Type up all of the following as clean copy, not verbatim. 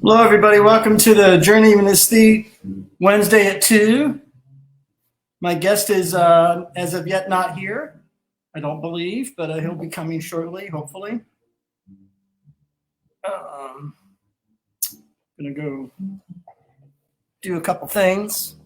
Hello, everybody. Welcome to the Journey in Aesthete Wednesday at 2. My guest is, as of yet, not here. I don't believe, but he'll be coming shortly, hopefully. Gonna go do a couple things.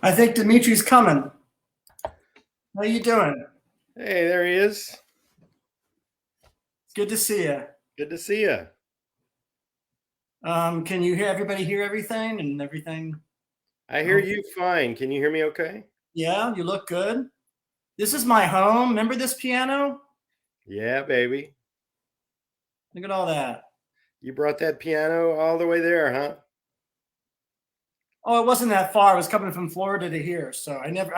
I think Dmitri's coming. How you doing? Hey, there he is. It's good to see you. Good to see you. Can you hear everybody hear everything and everything? I hear you fine. Can you hear me okay? Yeah, you look good. This is my home. Remember this piano? Yeah, baby. Look at all that. You brought that piano all the way there, huh? Oh, it wasn't that far. I was coming from Florida to here. So I don't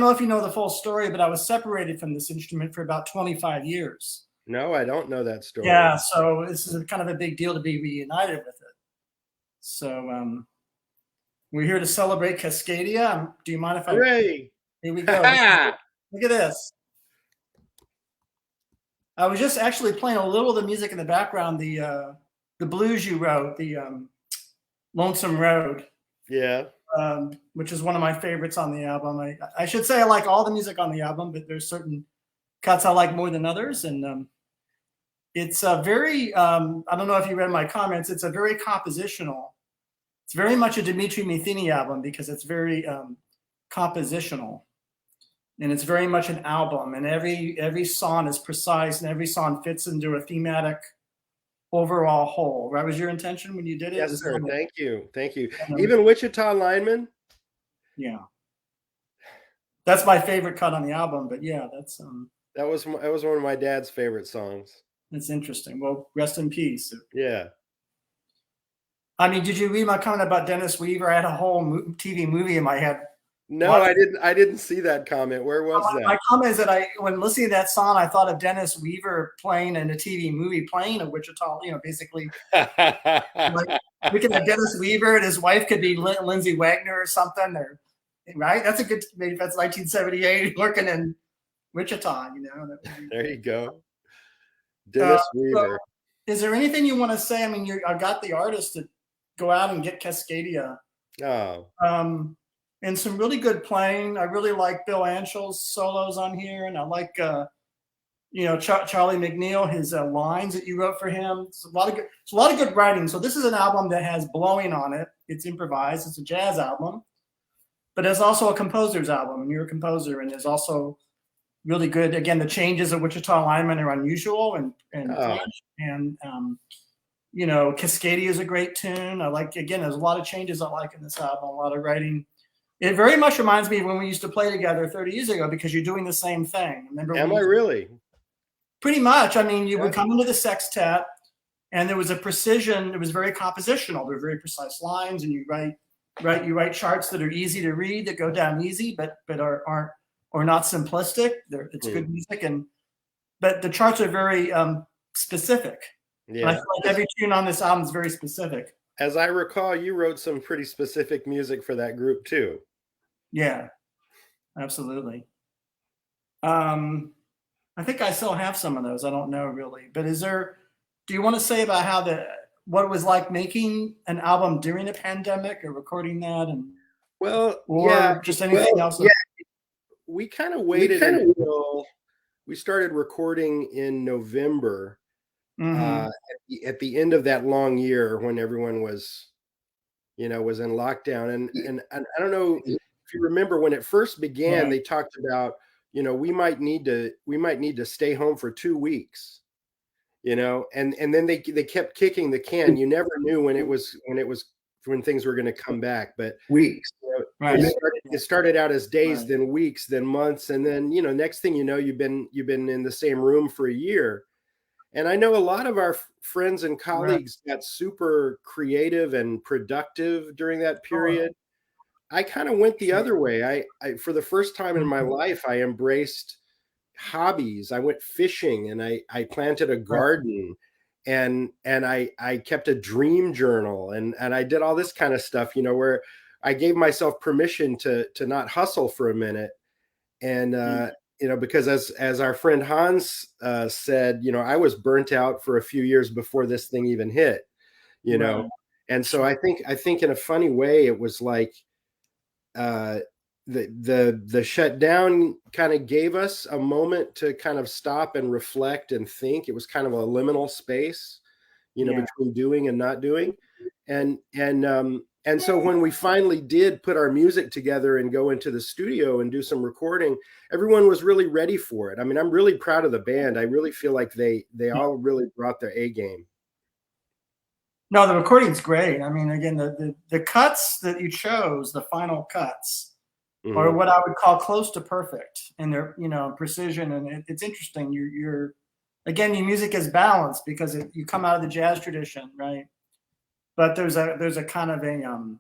know if you know the full story, but I was separated from this instrument for about 25 years. No, I don't know that story. Yeah, so this is kind of a big deal to be reunited with it. So we're here to celebrate Cascadia. Do you mind if Hooray! Here we go. Look at this. I was just actually playing a little of the music in the background, the blues you wrote, the Lonesome Road. Yeah. Which is one of my favorites on the album. I should say I like all the music on the album, but there's certain cuts I like more than others. And it's a very, I don't know if you read my comments, it's a very compositional. It's very much a Dmitri Matheny album because it's very compositional. And it's very much an album. And every song is precise and every song fits into a thematic overall whole. That was your intention when you did it? Yes, sir. Thank you. Thank you. Even Wichita Lineman? Yeah. That's my favorite cut on the album, but yeah, that's that was one of my dad's favorite songs. That's interesting. Well, rest in peace. Yeah. I mean, did you read my comment about Dennis Weaver? I had a whole TV movie in my head. No, I didn't see that comment. Where was that? My comment is that when listening to that song, I thought of Dennis Weaver playing in a TV movie, playing a Wichita. Basically, like, looking at Dennis Weaver and his wife could be Lindsay Wagner or something, right? That's a good. Maybe that's 1978, working in Wichita. There you go, Dennis Weaver. So is there anything you want to say? I mean, I got the artist to go out and get Cascadia. Oh. And some really good playing. I really like Bill Anschel's solos on here, and I like Charlie McNeil, his lines that you wrote for him. It's a lot of good writing. So this is an album that has blowing on it. It's improvised. It's a jazz album, but it's also a composer's album, and you're a composer, and there's also really good. Again, the changes of Wichita Lineman are unusual and Cascadia is a great tune. I like, again, there's a lot of changes I like in this album, a lot of writing. It very much reminds me of when we used to play together 30 years ago because you're doing the same thing. Remember? Am I really? Pretty much. I mean, you would come into the sextet and there was a precision. It was very compositional. There were very precise lines, and you write charts that are easy to read, that go down easy, but are not simplistic. It's good music, but the charts are very specific. Yeah. I feel like every tune on this album is very specific. As I recall, you wrote some pretty specific music for that group too. Yeah, absolutely. I think I still have some of those. I don't know really, but do you want to say about what it was like making an album during the pandemic or recording that, just anything else? Yeah, we kind of waited until we started recording in November. Mm-hmm. At the end of that long year when everyone was in lockdown, and I don't know if you remember when it first began, right. They talked about we might need to stay home for 2 weeks, you know, and then they kept kicking the can. You never knew when things were going to come back, but weeks. Right. It started out as days, Right. then weeks, then months, and then, you know, next thing you know, you've been in the same room for a year. And I know a lot of our friends and colleagues got super creative and productive during that period. I kind of went the other way. I for the first time in my life, I embraced hobbies. I went fishing, and I planted a garden, and I kept a dream journal, and I did all this kind of stuff, you know, where I gave myself permission to not hustle for a minute. And you know, because as our friend Hans said, you know, I was burnt out for a few years before this thing even hit, you know. And so I think in a funny way, it was like the shutdown kind of gave us a moment to kind of stop and reflect and think. It was kind of a liminal space, you know, between doing and not doing. And so when we finally did put our music together and go into the studio and do some recording, everyone was really ready for it. I mean, I'm really proud of the band. I really feel like they all really brought their A game. No, the recording's great. I mean, again, the cuts that you chose, the final cuts, are what I would call close to perfect in their, you know, precision. And it's interesting. You're again, your music is balanced because you come out of the jazz tradition, right? But there's a kind of a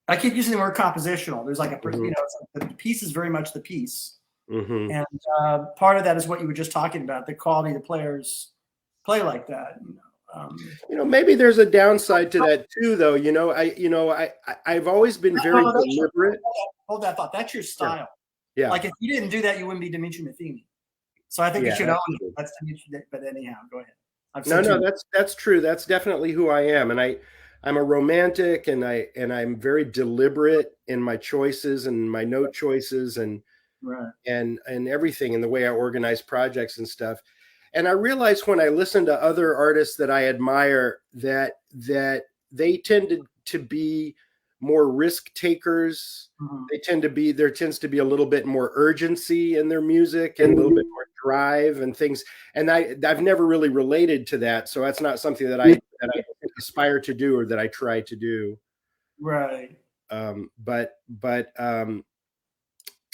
I keep using the word compositional. There's like a you know, the piece is very much the piece, and part of that is what you were just talking about, the quality of the players play like that. You know, maybe there's a downside to that too, though. You know, I've always been very deliberate. Hold that thought. That's your style. Yeah. Like if you didn't do that, you wouldn't be Dmitri Matheny. So I think you should own it. That's Dmitri. But anyhow, go ahead. No, that's true. That's definitely who I am, and I'm a romantic, and I'm very deliberate in my choices and my note choices and everything, in the way I organize projects and stuff. And I realized when I listen to other artists that I admire that they tended to be more risk takers. There tends to be a little bit more urgency in their music and a little bit more drive and things. And I've never really related to that. So that's not something that I aspire to do or that I try to do. Right.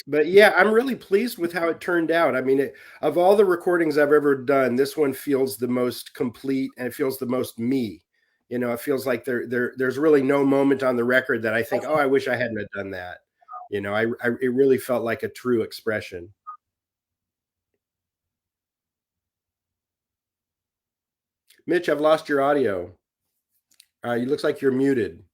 But yeah, I'm really pleased with how it turned out. I mean, of all the recordings I've ever done, this one feels the most complete, and it feels the most me. You know, it feels like there's really no moment on the record that I think, oh, I wish I hadn't have done that. You know, it really felt like a true expression. Mitch, I've lost your audio. It looks like you're muted.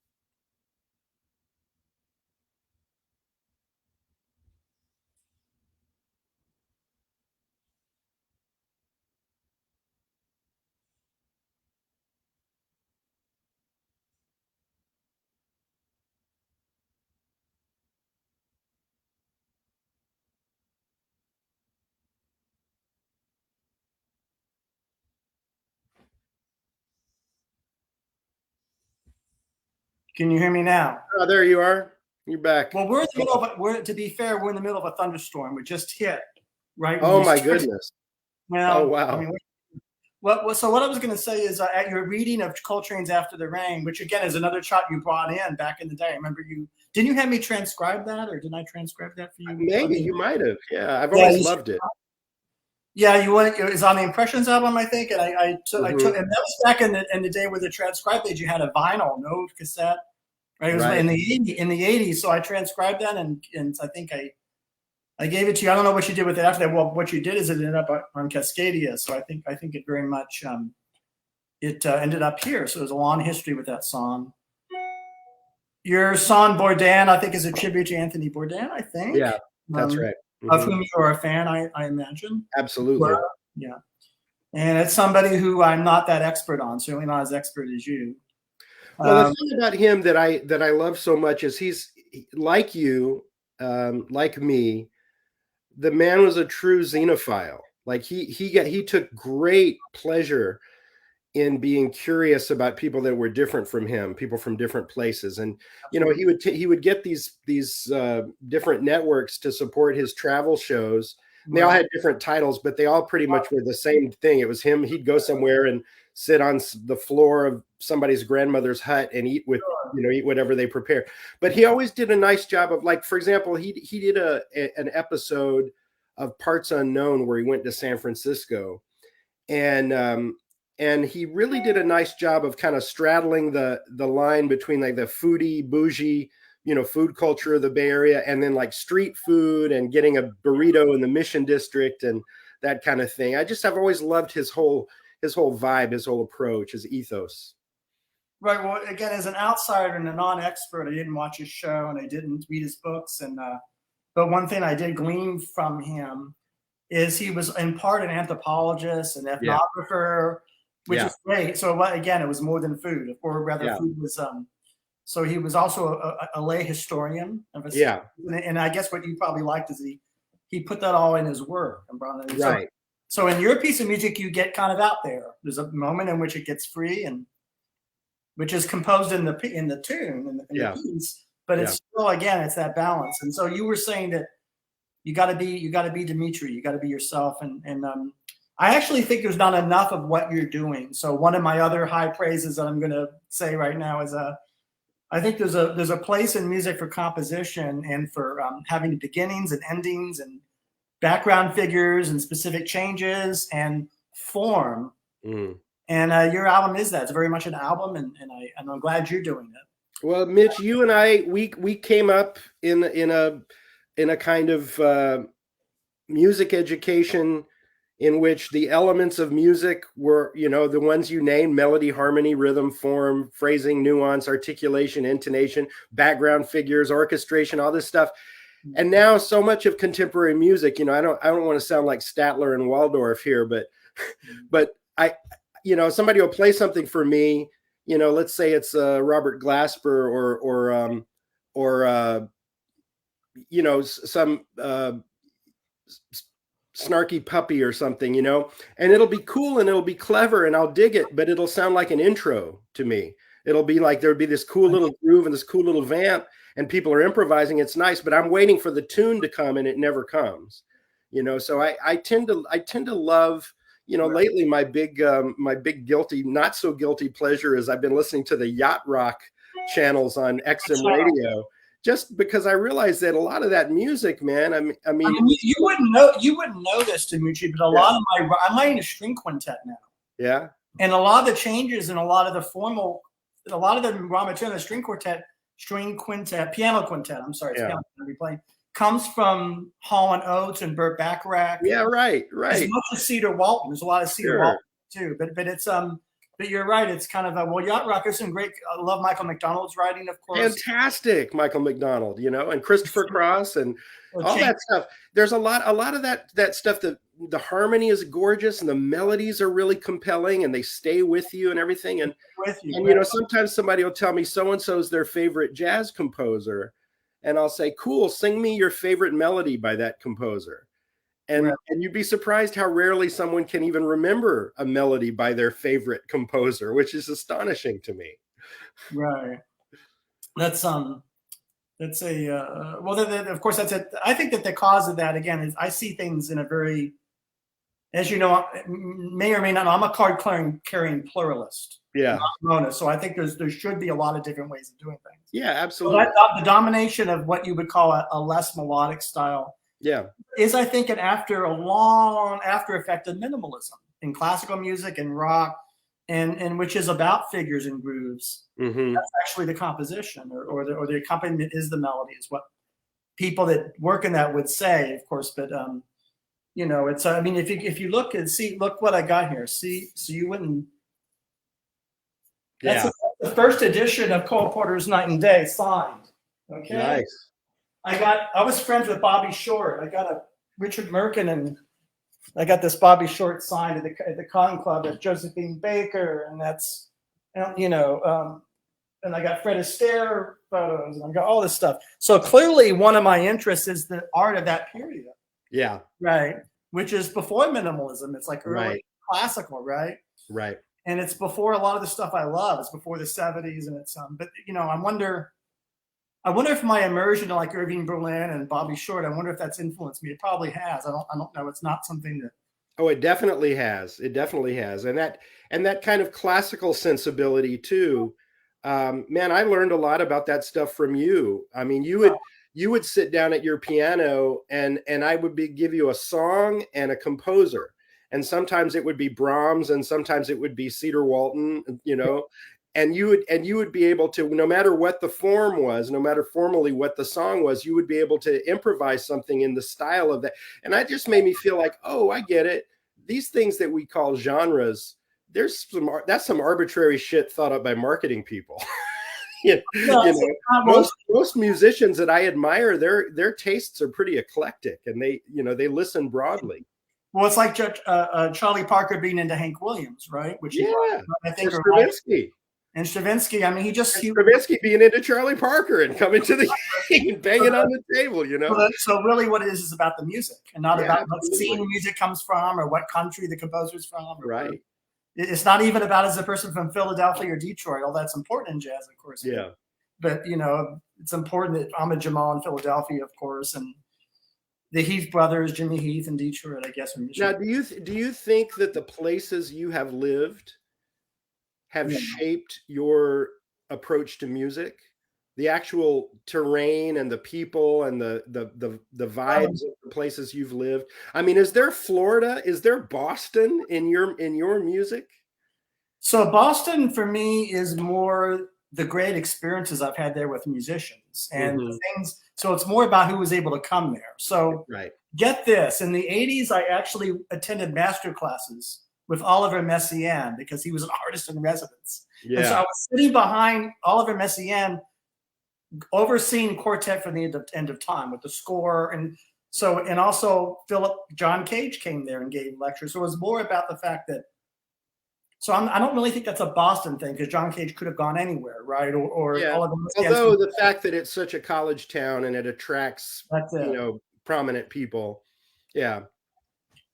Can you hear me now? Oh, there you are. You're back. Well, we're in the middle of to be fair, we're in the middle of a thunderstorm. We just hit, right? Oh my goodness. Well, oh wow. I mean, so what I was going to say is at your reading of Coltrane's After the Rain, which again is another chart you brought in back in the day. I remember didn't you have me transcribe that, or didn't I transcribe that for you? Maybe you might have. Yeah, I've always loved it. Yeah, it was on the Impressions album, I think, and I took, and that was back in the day where the transcribed page you had a vinyl, no cassette. Right, it was in the 80s. So I transcribed that, and I think I gave it to you. I don't know what you did with it after that. Well, what you did is it ended up on Cascadia. So I think it very much it ended up here. So there's a long history with that song. Your song Bourdain, I think, is a tribute to Anthony Bourdain. I think. Yeah, that's right. Of whom you are a fan, I imagine. Absolutely. Yeah, and it's somebody who I'm not that expert on. Certainly not as expert as you. Well, the thing about him that I love so much is he's like you, like me. The man was a true xenophile. Like he took great pleasure in being curious about people that were different from him, people from different places, and you know he would get these different networks to support his travel shows, And they all had different titles, but they all pretty much were the same thing. It was him. He'd go somewhere and sit on the floor of somebody's grandmother's hut and eat with, eat whatever they prepare. But he always did a nice job of, like, for example, he did an episode of Parts Unknown where he went to San Francisco, and he really did a nice job of kind of straddling the line between like the foodie bougie, food culture of the Bay Area, and then like street food and getting a burrito in the Mission District and that kind of thing. I've always loved his whole vibe, his whole approach, his ethos. Right. Well, again, as an outsider and a non-expert, I didn't watch his show and I didn't read his books. But one thing I did glean from him is he was in part an anthropologist, an ethnographer, which is great. So again, it was more than food, or rather, food was. So he was also a lay historian. And I guess what you probably liked is he put that all in his work and brought it in. Right. So in your piece of music, you get kind of out there. There's a moment in which it gets free, and which is composed in the tune in the piece. But it's still, again, it's that balance. And so you were saying that you got to be Dmitri, you got to be yourself. And I actually think there's not enough of what you're doing. So one of my other high praises that I'm going to say right now is I think there's a place in music for composition and for having beginnings and endings and background figures and specific changes and form. And your album is that. It's very much an album, and I'm glad you're doing it. Well, Mitch, you and I, we came up in a kind of music education in which the elements of music were, the ones you named: melody, harmony, rhythm, form, phrasing, nuance, articulation, intonation, background figures, orchestration, all this stuff. And now so much of contemporary music, I don't want to sound like Statler and Waldorf here, but somebody will play something for me, let's say it's Robert Glasper or some snarky puppy or something, and it'll be cool and it'll be clever and I'll dig it, but it'll sound like an intro to me. It'll be like there'll be this cool little groove and this cool little vamp and people are improvising. It's nice, but I'm waiting for the tune to come and it never comes, so I tend to love, lately my big guilty, not so guilty pleasure is I've been listening to the yacht rock channels on XM radio, just because I realize that a lot of that music, man, I mean you wouldn't know this, Dmitri, but I'm writing a string quintet now. Yeah. And a lot of the changes and a lot of the raw material, the string quintet, piano quintet, I'm sorry, piano I'll be playing, comes from Hall & Oates and Burt Bacharach. Yeah, right. As much as Cedar Walton. There's a lot of Cedar Walton too. But it's but you're right. It's kind of yacht rock. There's some great. I love Michael McDonald's writing, of course. Fantastic, Michael McDonald. And Christopher Cross and all that stuff. There's a lot of that stuff. That the harmony is gorgeous and the melodies are really compelling and they stay with you and everything. And sometimes somebody will tell me so and so is their favorite jazz composer. And I'll say, cool, sing me your favorite melody by that composer. And you'd be surprised how rarely someone can even remember a melody by their favorite composer, which is astonishing to me. Right. Of course, that's it. I think that the cause of that, again, is I see things in a very, as you know, may or may not, I'm a card carrying pluralist. Yeah. So I think there should be a lot of different ways of doing things. Yeah, absolutely. So the domination of what you would call a less melodic style is, I think, a long after effect of minimalism in classical music and rock, and which is about figures and grooves. Mm-hmm. That's actually the composition or the accompaniment is the melody, is what people that work in that would say, of course. But it's I mean, if you look what I got here. See, so you wouldn't. That's the first edition of Cole Porter's Night and Day, signed. Okay. Nice. I was friends with Bobby Short. I got a Richard Merkin, and I got this Bobby Short signed at the Con Club at Josephine Baker, and that's, and I got Fred Astaire photos, and I got all this stuff. So clearly, one of my interests is the art of that period. Yeah. Right. Which is before minimalism. It's like early classical, right? Right. And it's before a lot of the stuff I love. It's before the 70s, and it's but I wonder. I wonder if my immersion to like Irving Berlin and Bobby Short, I wonder if that's influenced me. It probably has. I don't know. It's not something that. Oh, it definitely has. It definitely has. And that kind of classical sensibility too. Man, I learned a lot about that stuff from you. I mean, you would sit down at your piano and I would give you a song and a composer. And sometimes it would be Brahms and sometimes it would be Cedar Walton, you know, and you would be able to, no matter what the form was, no matter formally what the song was, you would be able to improvise something in the style of that. And that just made me feel like, oh, I get it. These things that we call genres, that's some arbitrary shit thought up by marketing people. you most musicians that I admire, their tastes are pretty eclectic, and they listen broadly. Well, it's like Charlie Parker being into Hank Williams, right? Which I think Stravinsky. And Stravinsky, I mean, Stravinsky being into Charlie Parker and coming to the and banging on the table, you know. So really, what it is about the music, and not about what scene the music comes from or what country the composer's from. Right. It's not even about as a person from Philadelphia or Detroit. All that's important in jazz, of course. Yeah. But it's important that Ahmed Jamal in Philadelphia, of course, and the Heath brothers, Jimmy Heath in Detroit, I guess. Now, do you think that the places you have lived have shaped your approach to music, the actual terrain and the people and the vibes of the places you've lived? I mean, is there Florida? Is there Boston in your music? So Boston for me is more the great experiences I've had there with musicians and things. So it's more about who was able to come there. So get this, in the 80s, I actually attended master classes with Oliver Messiaen because he was an artist in residence. Yeah. And so I was sitting behind Oliver Messiaen overseeing Quartet for the End of Time with the score. And also John Cage came there and gave lectures. So it was more about the fact that, I don't really think that's a Boston thing because John Cage could have gone anywhere, right? Although the fact that it's such a college town and it attracts, prominent people. Yeah.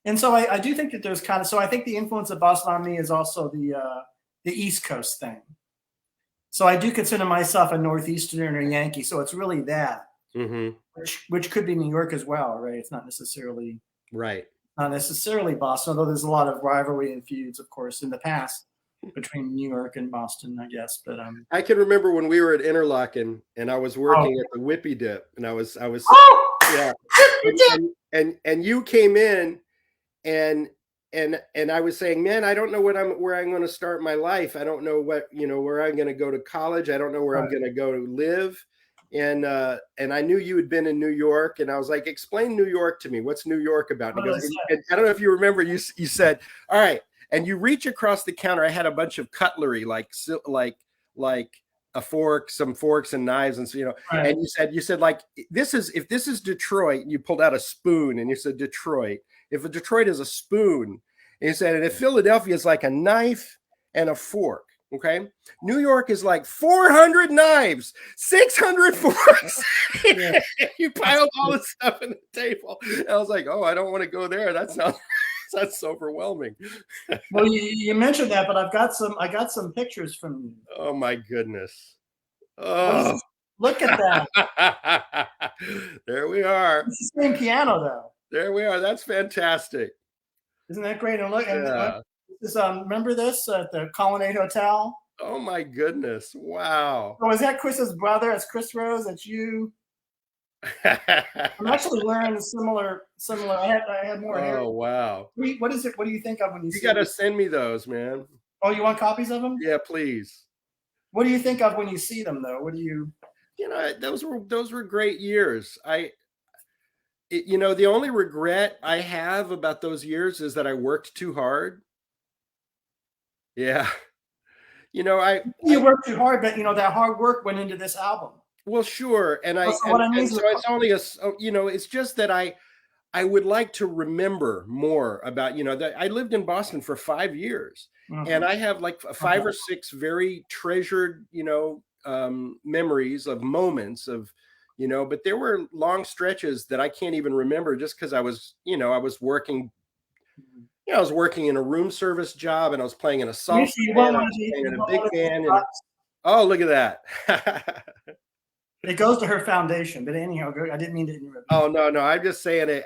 And so I do think that there's I think the influence of Boston on me is also the East Coast thing. So I do consider myself a Northeastern or Yankee. So it's really that, which could be New York as well, right? It's not necessarily Boston, although there's a lot of rivalry and feuds, of course, in the past between New York and Boston, I guess. But I can remember when we were at Interlochen and I was working at the Whippy Dip, and I was and you came in and I was saying, man, I don't know where I'm going to start my life. I don't know where I'm going to go to college. I don't know where I'm going to go to live. And I knew you had been in New York, and I was like, explain New York to me. What's New York about? And I don't know if you remember, you said, all right. And you reach across the counter. I had a bunch of cutlery, like a fork, some forks and knives. And so, and you said like, if this is Detroit, and you pulled out a spoon and you said, Detroit, if a Detroit is a spoon, and you said, and if Philadelphia is like a knife and a fork. Okay. New York is like 400 knives, 600 forks. You piled all this stuff on the table. And I was like, oh, I don't want to go there. That's overwhelming. Well, you mentioned that, but I got some pictures from you. Oh my goodness. Oh, look at that. There we are. It's the same piano though. There we are. That's fantastic. Isn't that great? And look, remember this at the Colonnade Hotel? Oh my goodness! Wow. So is that Chris's brother? It's Chris Rose. That's you. I'm actually wearing similar. I had more hair. Oh wow. What is it? What do you think of when you see? You got to send me those, man. Oh, you want copies of them? Yeah, please. What do you think of when you see them, though? What do you? Those were great years. The only regret I have about those years is that I worked too hard. Yeah. You worked too hard, but that hard work went into this album. Well, sure. And it's just that I would like to remember more about, that I lived in Boston for 5 years and I have like 5 or 6 very treasured, memories of moments of, but there were long stretches that I can't even remember just because I was working. I was working in a room service job and I was playing in a soft band, I was playing in a big band. Oh, look at that. It goes to her foundation. But anyhow, I didn't mean to interrupt. Oh, no. I'm just saying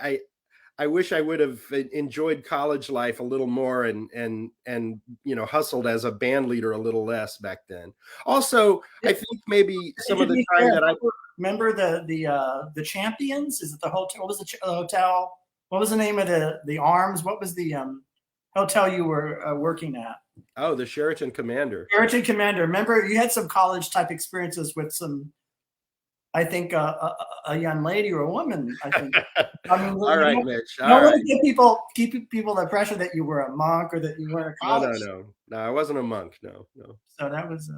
I wish I would have enjoyed college life a little more and hustled as a band leader a little less back then. Also, I think maybe some of the time that I remember the Champions. Is it the hotel? What was the hotel? What was the name of the Arms? What was the hotel you were working at? Oh, the Sheraton Commander. Sheraton Commander. Remember, you had some college type experiences with some, I think, a young lady or a woman. I think. I mean, all right, Mitch. I don't want to keep people the pressure that you were a monk or that you were a college. No. I wasn't a monk. No. So that was.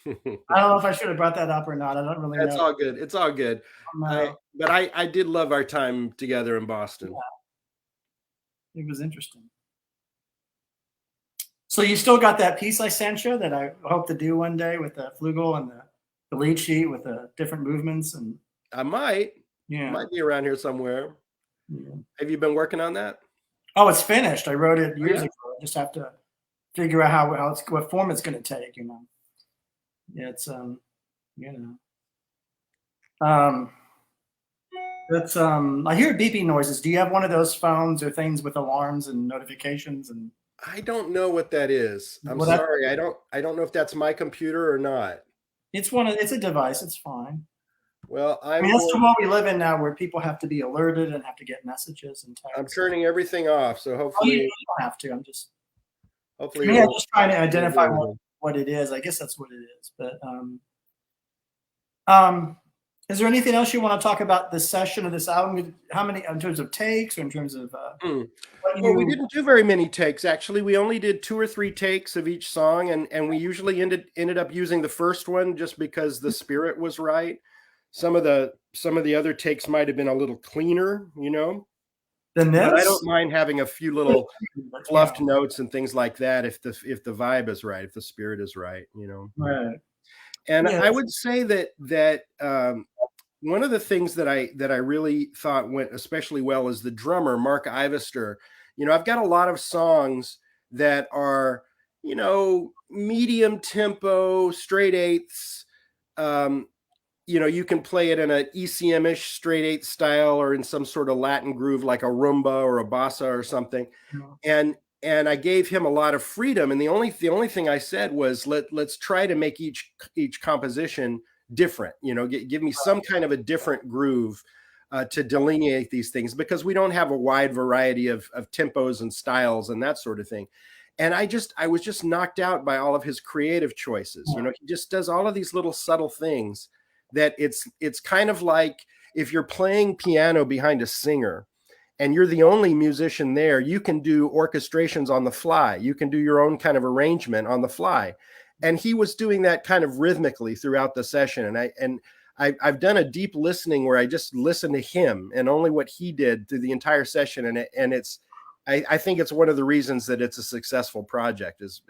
I don't know if I should have brought that up or not. I don't really know. That's all good. It's all good. But I did love our time together in Boston. Yeah. It was interesting. So you still got that piece I sent you that I hope to do one day with the flugel and the lead sheet with the different movements, and I might be around here somewhere. Yeah. Have you been working on that? Oh, it's finished. I wrote it years ago. I just have to figure out what form it's going to take. Yeah, it's That's I hear beeping noises. Do you have one of those phones or things with alarms and notifications? And I don't know what that is. I'm sorry. I don't know if that's my computer or not. It's a device. It's fine. Well, I mean, that's the world we live in now, where people have to be alerted and have to get messages and text. I'm turning everything off, so hopefully you don't have to. I'm just hopefully I'm just trying to identify what it is. I guess that's what it is. But is there anything else you want to talk about this session of this album? How many in terms of takes or in terms of Well, we didn't do very many takes, actually. We only did 2 or 3 takes of each song, and we usually ended up using the first one just because the spirit was right. Some of the other takes might have been a little cleaner, than this. But I don't mind having a few little fluffed notes and things like that if the vibe is right, if the spirit is right, Right. And I would say that one of the things that I really thought went especially well is the drummer, Mark Ivester. I've got a lot of songs that are, medium tempo, straight eighths. You can play it in an ECM-ish straight eighth style or in some sort of Latin groove like a rumba or a bossa or something. And I gave him a lot of freedom. And the only thing I said was let's try to make each composition different. Give me some kind of a different groove to delineate these things, because we don't have a wide variety of tempos and styles and that sort of thing. And I was just knocked out by all of his creative choices. He just does all of these little subtle things that it's kind of like if you're playing piano behind a singer and you're the only musician there, you can do orchestrations on the fly. You can do your own kind of arrangement on the fly. And he was doing that kind of rhythmically throughout the session. And I've done a deep listening where I just listened to him and only what he did through the entire session. And I think it's one of the reasons that it's a successsul project is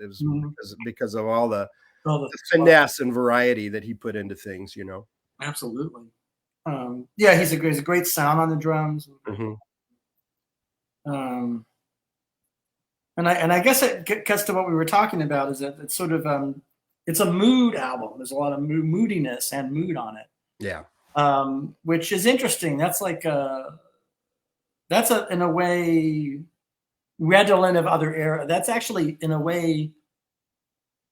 because of all the finesse and variety that he put into things, Absolutely. He's a great sound on the drums. Mm-hmm. And I guess it gets to what we were talking about, is that it's sort of it's a mood album. There's a lot of moodiness and mood on it. Yeah. Which is interesting. That's like in a way redolent of other era. That's actually in a way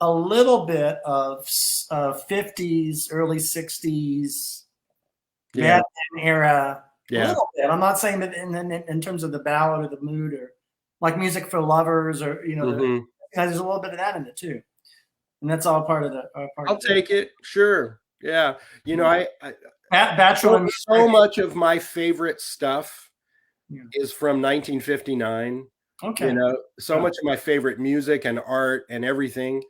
a little bit of 50s, early 60s, Mad Men era. Yeah. A little bit. I'm not saying that in terms of the ballad or the mood or like Music for Lovers or there's a little bit of that in it too, and that's all part of the. I'll take it. Sure. Yeah. Bachelor. So much of my favorite stuff is from 1959. Okay. So much of my favorite music and art and everything,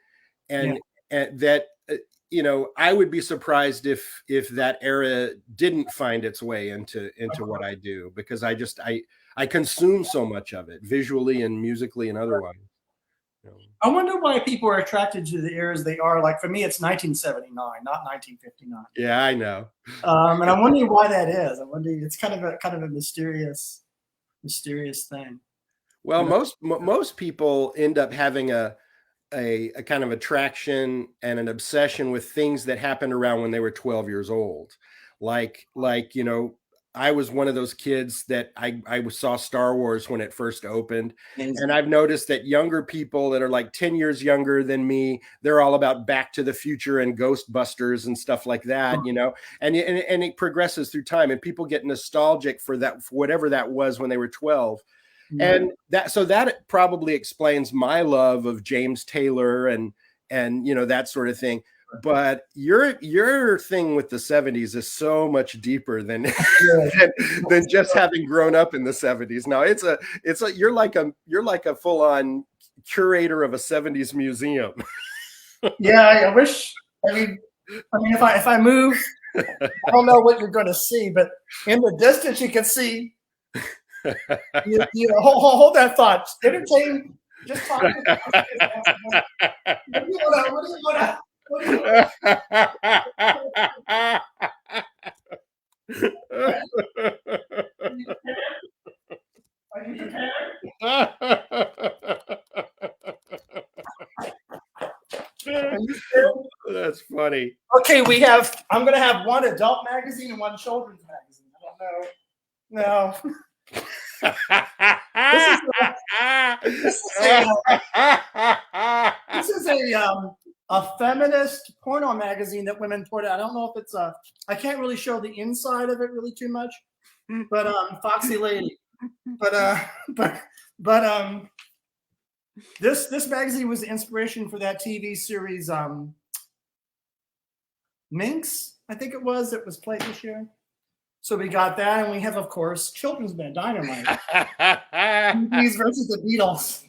and that I would be surprised if that era didn't find its way into what I do, because I consume so much of it visually and musically and otherwise. I wonder why people are attracted to the eras they are. Like for me, it's 1979, not 1959. Yeah, I know. And I'm wondering why that is. I wonder. It's kind of a mysterious thing. Well, most people end up having a a kind of attraction and an obsession with things that happened around when they were 12 years old. Like, you know, I was one of those kids that I saw Star Wars when it first opened. And I've noticed that younger people that are like 10 years younger than me, they're all about Back to the Future and Ghostbusters and stuff like that, you know, and it progresses through time and people get nostalgic for that, for whatever that was when they were 12. And that probably explains my love of James Taylor and you know, that sort of thing. But your thing with the 70s is so much deeper than than just having grown up in the 70s. Now it's a you're like a full-on curator of a 70s museum. Yeah, I wish. I mean, if I move, I don't know what you're going to see, but in the distance you can see. Hold that thought. Entertain. Just talk. What do you want? What do you want? Are you prepared? That's funny. Okay, I'm going to have one adult magazine and one children's magazine. I don't know. No. This is a feminist porno magazine that women put out. I don't know if it's I can't really show the inside of it really too much, but Foxy Lady. But this magazine was the inspiration for that TV series Minx, I think it was played this year. So we got that, and we have, of course, children's band Dynamite. These versus the Beatles.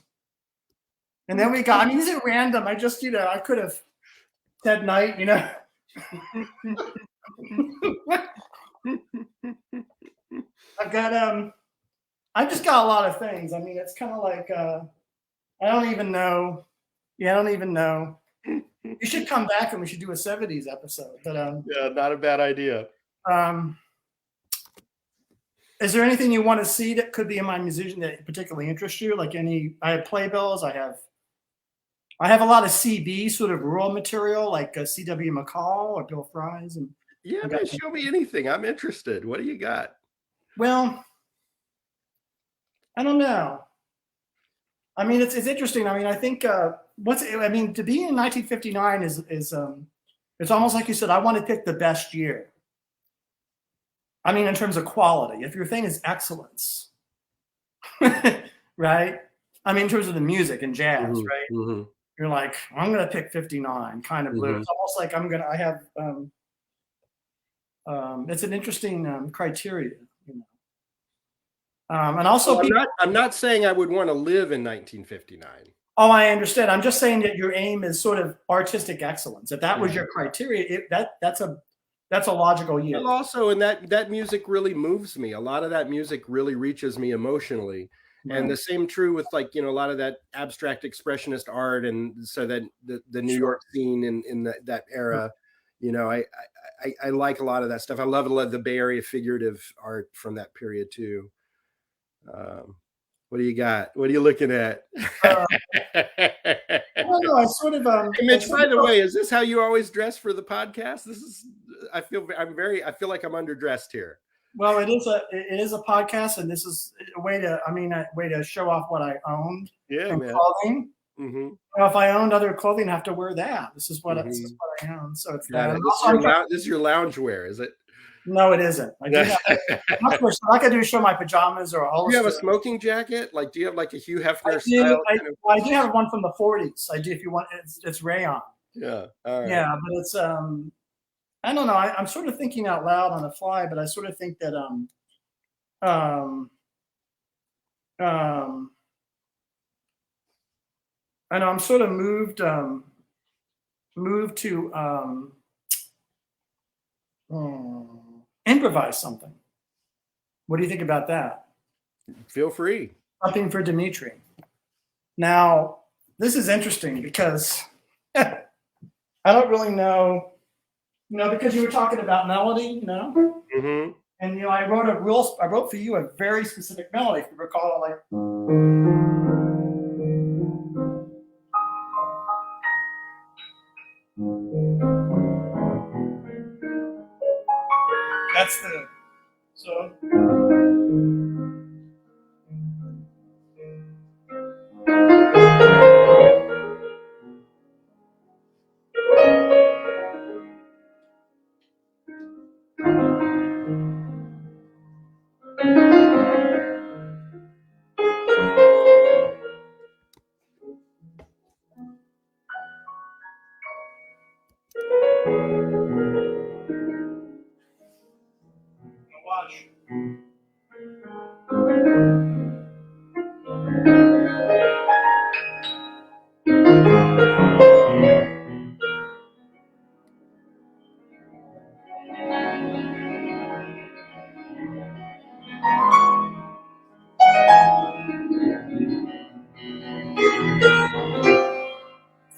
And then we got, I mean, these are random. I just, I could have said Night, I've just got a lot of things. I mean, it's kind of like, I don't even know. Yeah, I don't even know. You should come back and we should do a 70s episode. But yeah, not a bad idea. Is there anything you want to see that could be in my musician that particularly interests you? Like I have playbills. I have a lot of CB sort of rural material, like C.W. McCall or Bill Fries. And yeah, man, show me anything. I'm interested. What do you got? Well, I don't know. I mean, it's interesting. I mean, I think to be in 1959 is it's almost like you said. I want to pick the best year. I mean, in terms of quality, if your thing is excellence, right? I mean, in terms of the music and jazz, right? Mm-hmm. You're like, I'm going to pick 59, kind of blue. Mm-hmm. It's almost like I have, it's an interesting criteria, and also, I'm not saying I would want to live in 1959. Oh, I understand. I'm just saying that your aim is sort of artistic excellence. If that was your criteria, that's a logical year. And also, and that music really moves me. A lot of that music really reaches me emotionally. Right. And the same true with a lot of that abstract expressionist art, and so that the New York scene in that era, I like a lot of that stuff. I love the Bay Area figurative art from that period too. What do you got? What are you looking at? I don't know. I sort of. Hey, Mitch, by the way, is this how you always dress for the podcast? I feel like I'm underdressed here. Well, it is a podcast, and this is a way to show off what I owned. Yeah, man. Clothing. Mm-hmm. Well, if I owned other clothing, I have to wear that. This is what I own. So it's this is your loungewear, is it? No, it isn't. I could do show my pajamas or all. Do you have a smoking jacket? Like, do you have like a Hugh Hefner style? I do have one from the 40s. I do. If you want, it's rayon. Yeah. All right. Yeah, but it's I don't know. I'm sort of thinking out loud on the fly, but I sort of think that I know I'm sort of moved to improvise something. What do you think about that? Feel free. Something for Dmitri. Now, this is interesting because I don't really know, because you were talking about melody, Mm-hmm. And I wrote for you a very specific melody. If you recall it, like. That's the, so. Watch.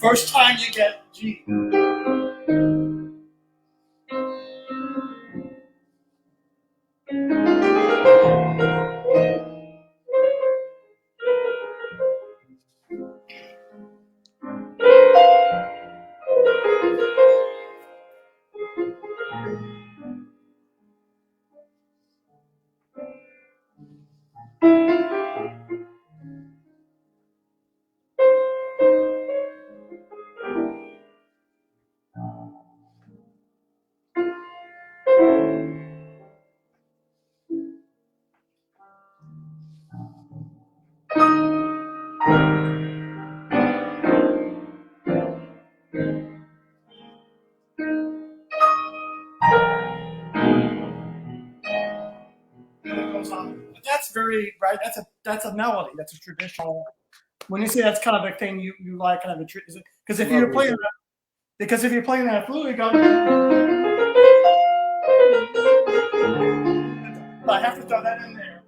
First time you get G. But that's very right. That's a melody. That's a traditional. When you say that's kind of a thing you like, kind of a because if you're playing that flute, you go. I have to throw that in there.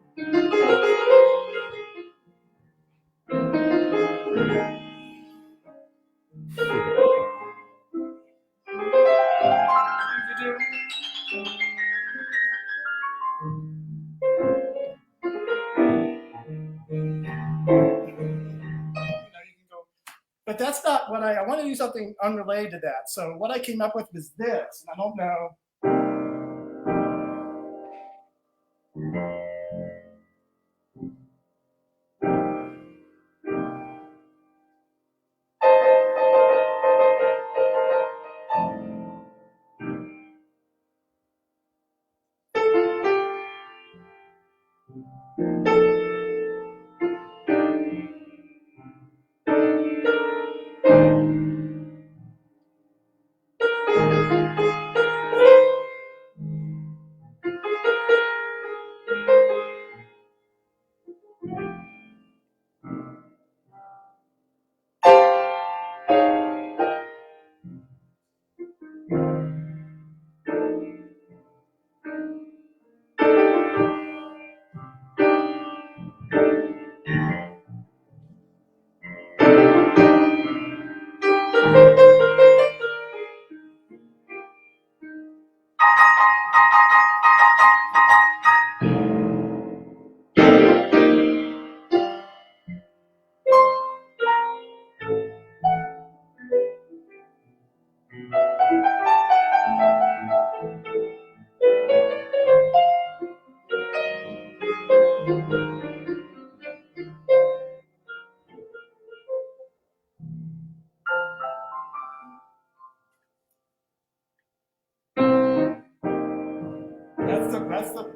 But that's not what I want to do something unrelated to that. So what I came up with was this, and I don't know.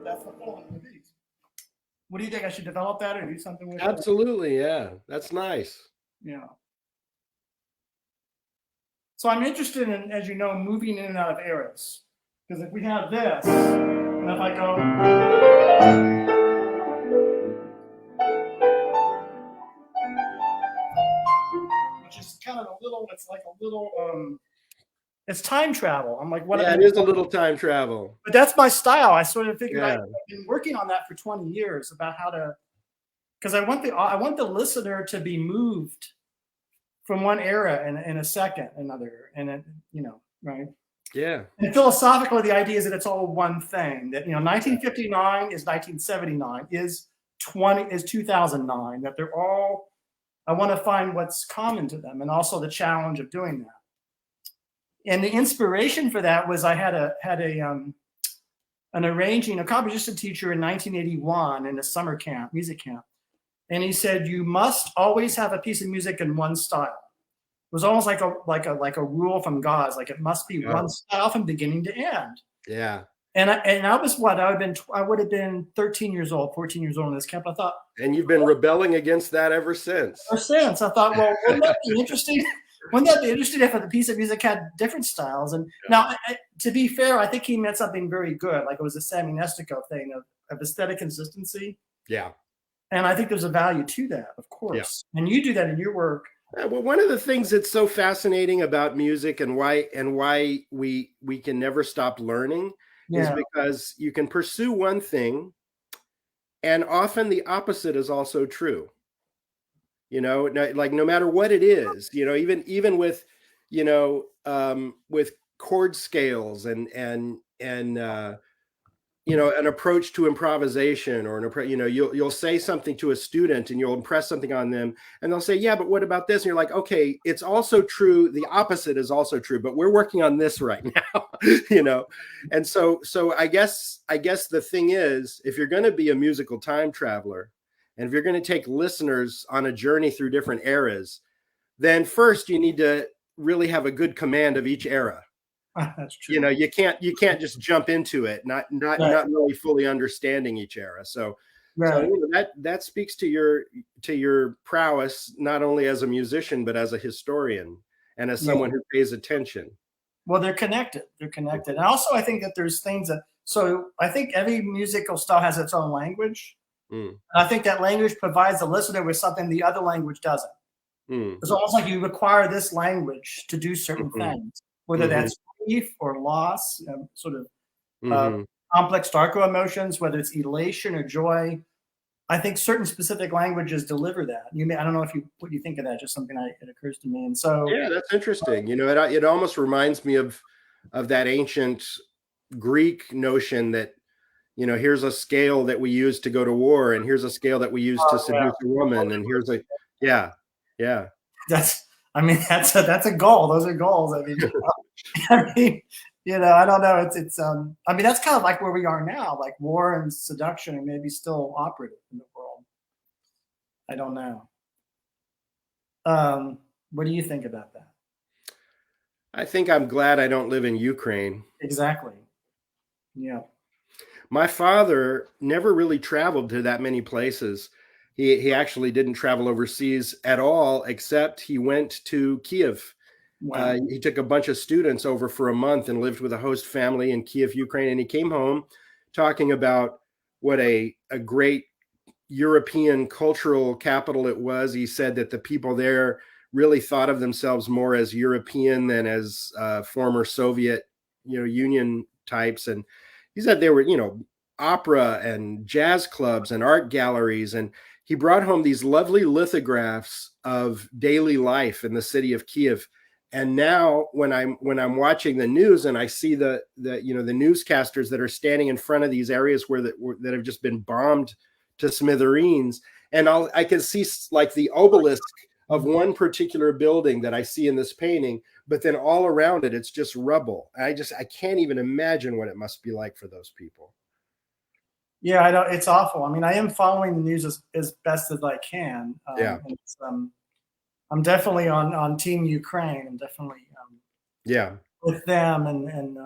That's the full of these. What do you think? I should develop that or do something with it? Absolutely, yeah. That's nice. Yeah. So I'm interested in, as you know, moving in and out of eras. Because if we have this, and if I go, which is kind of a little, it's like a little, it's time travel. I'm like, what? Yeah, it is a little time travel. But that's my style. I sort of figured I've been working on that for 20 years about how to, because I want the listener to be moved from one era in a second, another, and it, you know, right? Yeah. And philosophically, the idea is that it's all one thing. That 1959 is 1979 is 2009. That they're all. I want to find what's common to them, and also the challenge of doing that. And the inspiration for that was I had a an arranging, a composition teacher in 1981 in a summer camp, music camp. And he said, you must always have a piece of music in one style. It was almost like a rule from God. Like it must be one style from beginning to end. Yeah. And I was what? I would have been 13 years old, 14 years old in this camp. I thought. And you've been rebelling against that ever since. Ever since. I thought, well, wouldn't that be interesting? Wouldn't that be interesting if the piece of music had different styles? And now, to be fair, I think he meant something very good. Like it was a Sammy Nestico thing of aesthetic consistency. Yeah. And I think there's a value to that, of course. Yeah. And you do that in your work. Well, one of the things that's so fascinating about music and why we can never stop learning is because you can pursue one thing, and often the opposite is also true. You know, like no matter what it is, you know, even with, you know, with chord scales and you know, an approach to improvisation, or you know, you'll say something to a student and you'll impress something on them, and they'll say, yeah, but what about this? And you're like, okay, it's also true. The opposite is also true, but we're working on this right now, you know? And so I guess the thing is, if you're going to be a musical time traveler, and if you're going to take listeners on a journey through different eras, then first you need to really have a good command of each era. That's true. You know, you can't just jump into it, not really fully understanding each era. So, so you know, that speaks to your prowess, not only as a musician, but as a historian and as someone who pays attention. Well, they're connected. They're connected. And also, I think that there's things that, so I think every musical style has its own language. And I think that language provides the listener with something the other language doesn't. It's almost like you require this language to do certain things, whether that's grief or loss, sort of complex, darker emotions, whether it's elation or joy. I think certain specific languages deliver that. I don't know what you think of that. Just something it occurs to me. And so yeah, that's interesting. You know, it almost reminds me of that ancient Greek notion that, you know, here's a scale that we use to go to war, and here's a scale that we use to seduce a woman, and here's a That's a goal. Those are goals. I mean, you know, I don't know. It's I mean, that's kind of like where we are now. Like war and seduction are maybe still operative in the world. I don't know. What do you think about that? I think I'm glad I don't live in Ukraine. Exactly. Yeah. My father never really traveled to that many places. He actually didn't travel overseas at all, except he went to Kiev. Wow. He took a bunch of students over for a month and lived with a host family in Kiev, Ukraine. And he came home talking about what a great European cultural capital it was. He said that the people there really thought of themselves more as European than as former Soviet, you know, Union types. And he said there were, you know, opera and jazz clubs and art galleries. And he brought home these lovely lithographs of daily life in the city of Kiev. And now when I'm watching the news and I see the you know, the newscasters that are standing in front of these areas that have just been bombed to smithereens, and I can see like the obelisk of one particular building that I see in this painting, but then all around it, it's just rubble. I can't even imagine what it must be like for those people. Yeah, I know, it's awful. I mean, I am following the news as best as I can. I'm definitely on Team Ukraine. I'm definitely with them, and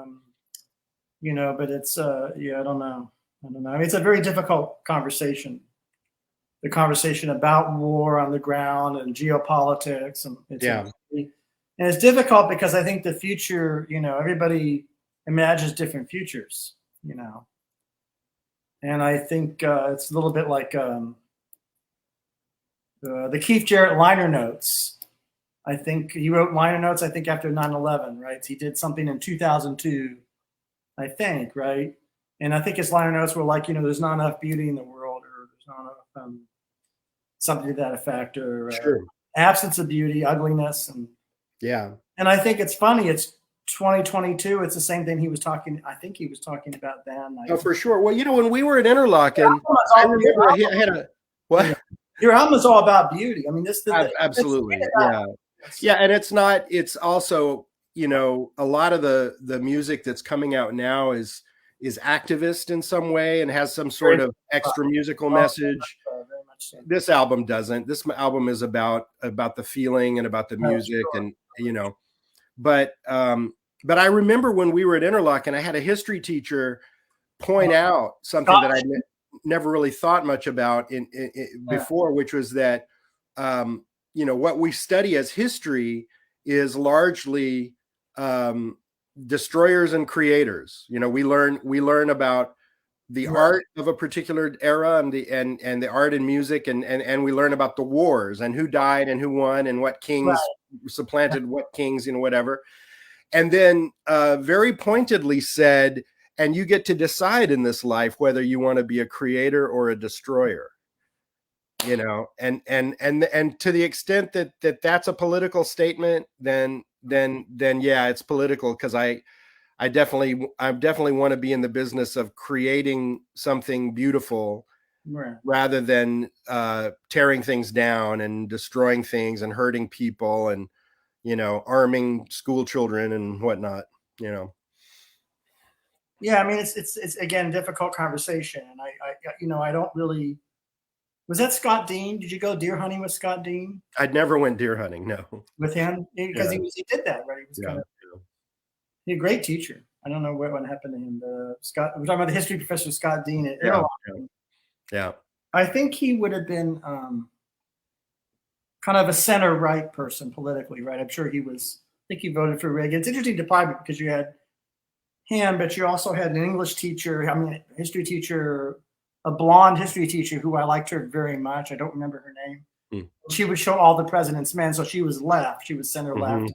you know, but it's I don't know. I mean, it's a very difficult conversation. The conversation about war on the ground and geopolitics, and it's difficult because I think the future, you know, everybody imagines different futures, you know, and I think it's a little bit like the Keith Jarrett liner notes. I think he wrote liner notes, I think, after 9/11, right? He did something in 2002, I think, right? And I think his liner notes were like, you know, there's not enough beauty in the world, or there's not enough something to that effect, or absence of beauty, ugliness. And I think it's funny. It's 2022. It's the same thing I think he was talking about then. Oh, for sure. Well, you know, when we were at Interlochen, I remember I had a, what? Yeah. Your album is all about beauty. I mean, absolutely. Yeah. And it's also, you know, a lot of the music that's coming out now is is activist in some way and has some sort of extra musical message. Very much so. This album doesn't. This album is about the feeling and about the music, and but I remember when we were at Interlochen, I had a history teacher point out something that I never really thought much about before, which was that what we study as history is largely destroyers and creators. We learn about the art of a particular era and the art and music, and we learn about the wars and who died and who won and what kings supplanted what kings, whatever. And then very pointedly said, and you get to decide in this life whether you want to be a creator or a destroyer. And to the extent that that's a political statement, then yeah, it's political, because I definitely want to be in the business of creating something beautiful rather than tearing things down and destroying things and hurting people and arming school children and whatnot. Yeah, I mean, it's again, difficult conversation, and I don't really. Was that Scott Dean? Did you go deer hunting with Scott Dean? I'd never went deer hunting, no. With him, because he did that, right? He was kind of he's a great teacher. I don't know what happened to him. Scott, we're talking about the history professor Scott Dean at Interlochen. Yeah. I think he would have been kind of a center right person politically, right? I'm sure he was. I think he voted for Reagan. It's interesting department because you had him, but you also had an English teacher. I mean, a history teacher, a blonde history teacher who I liked her very much. I don't remember her name. She would show all the president's men, so she was left. She was center left.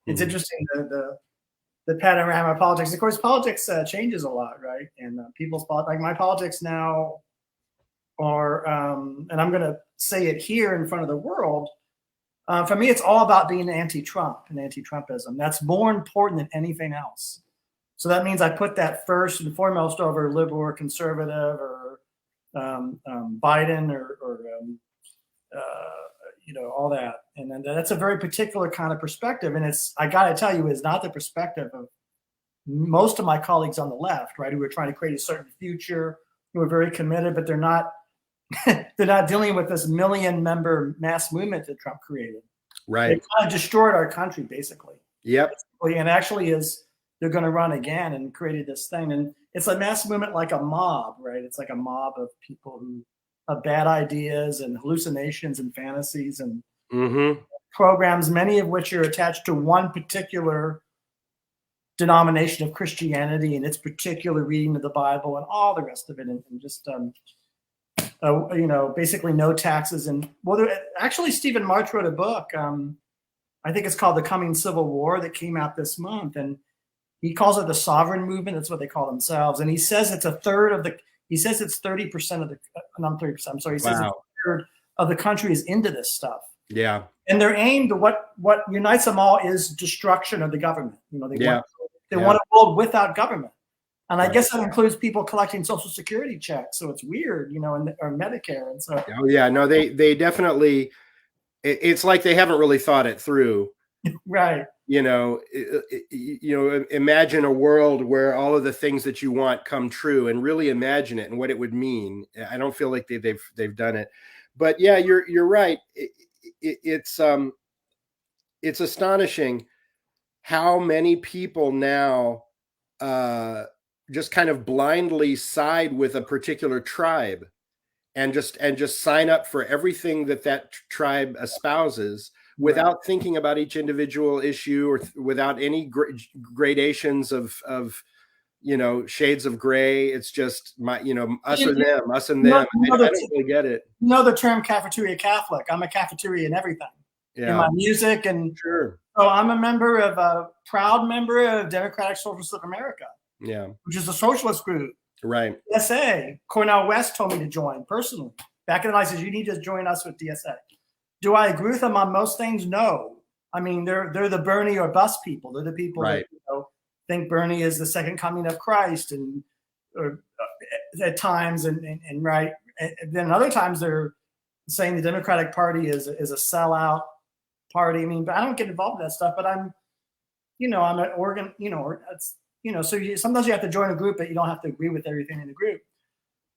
It's interesting the panorama of politics. Of course, politics changes a lot, right? And people's like my politics now are, and I'm going to say it here in front of the world. For me, it's all about being anti-Trump and anti-Trumpism. That's more important than anything else. So that means I put that first and foremost over liberal or conservative or Biden or all that. And then that's a very particular kind of perspective. And I got to tell you, is not the perspective of most of my colleagues on the left, right? Who are trying to create a certain future, who are very committed, but they're not dealing with this 1 million member mass movement that Trump created. Right. They kind of destroyed our country, basically. Yep. And actually they're going to run again and created this thing. And it's a mass movement like a mob, right? It's like a mob of people who have bad ideas and hallucinations and fantasies and programs, many of which are attached to one particular denomination of Christianity and its particular reading of the Bible and all the rest of it. And just, basically no taxes. And actually Stephen March wrote a book. I think it's called The Coming Civil War that came out this month. And he calls it the sovereign movement. That's what they call themselves. And he says it's 30% of the, not 30%, I'm sorry. He says a third of the country is into this stuff. Yeah. And they're aimed at what unites them all is destruction of the government. They want a world without government. And I guess that includes people collecting Social Security checks. So it's weird, or Medicare. And so. Oh yeah, no, they definitely, it's like they haven't really thought it through. Right. Imagine a world where all of the things that you want come true, and really imagine it and what it would mean. I don't feel like they've done it, but yeah, you're right. It's astonishing how many people now just kind of blindly side with a particular tribe and just sign up for everything that tribe espouses, without thinking about each individual issue or without any gradations of shades of gray. It's just us or them, us and them. I don't really get it. The term cafeteria Catholic. I'm a cafeteria in everything. Yeah. In my music, and sure. So I'm a proud member of Democratic Socialists of America. Yeah. Which is a socialist group. Right. DSA. Cornel West told me to join personally. Back in the night, says you need to join us with DSA. Do I agree with them on most things? No. I mean, they're the Bernie or bust people. They're the people that think Bernie is the second coming of Christ, and at times, and right. And then other times they're saying the Democratic Party is a sellout party. I mean, but I don't get involved in that stuff. But I'm an organ. so sometimes you have to join a group, but you don't have to agree with everything in the group.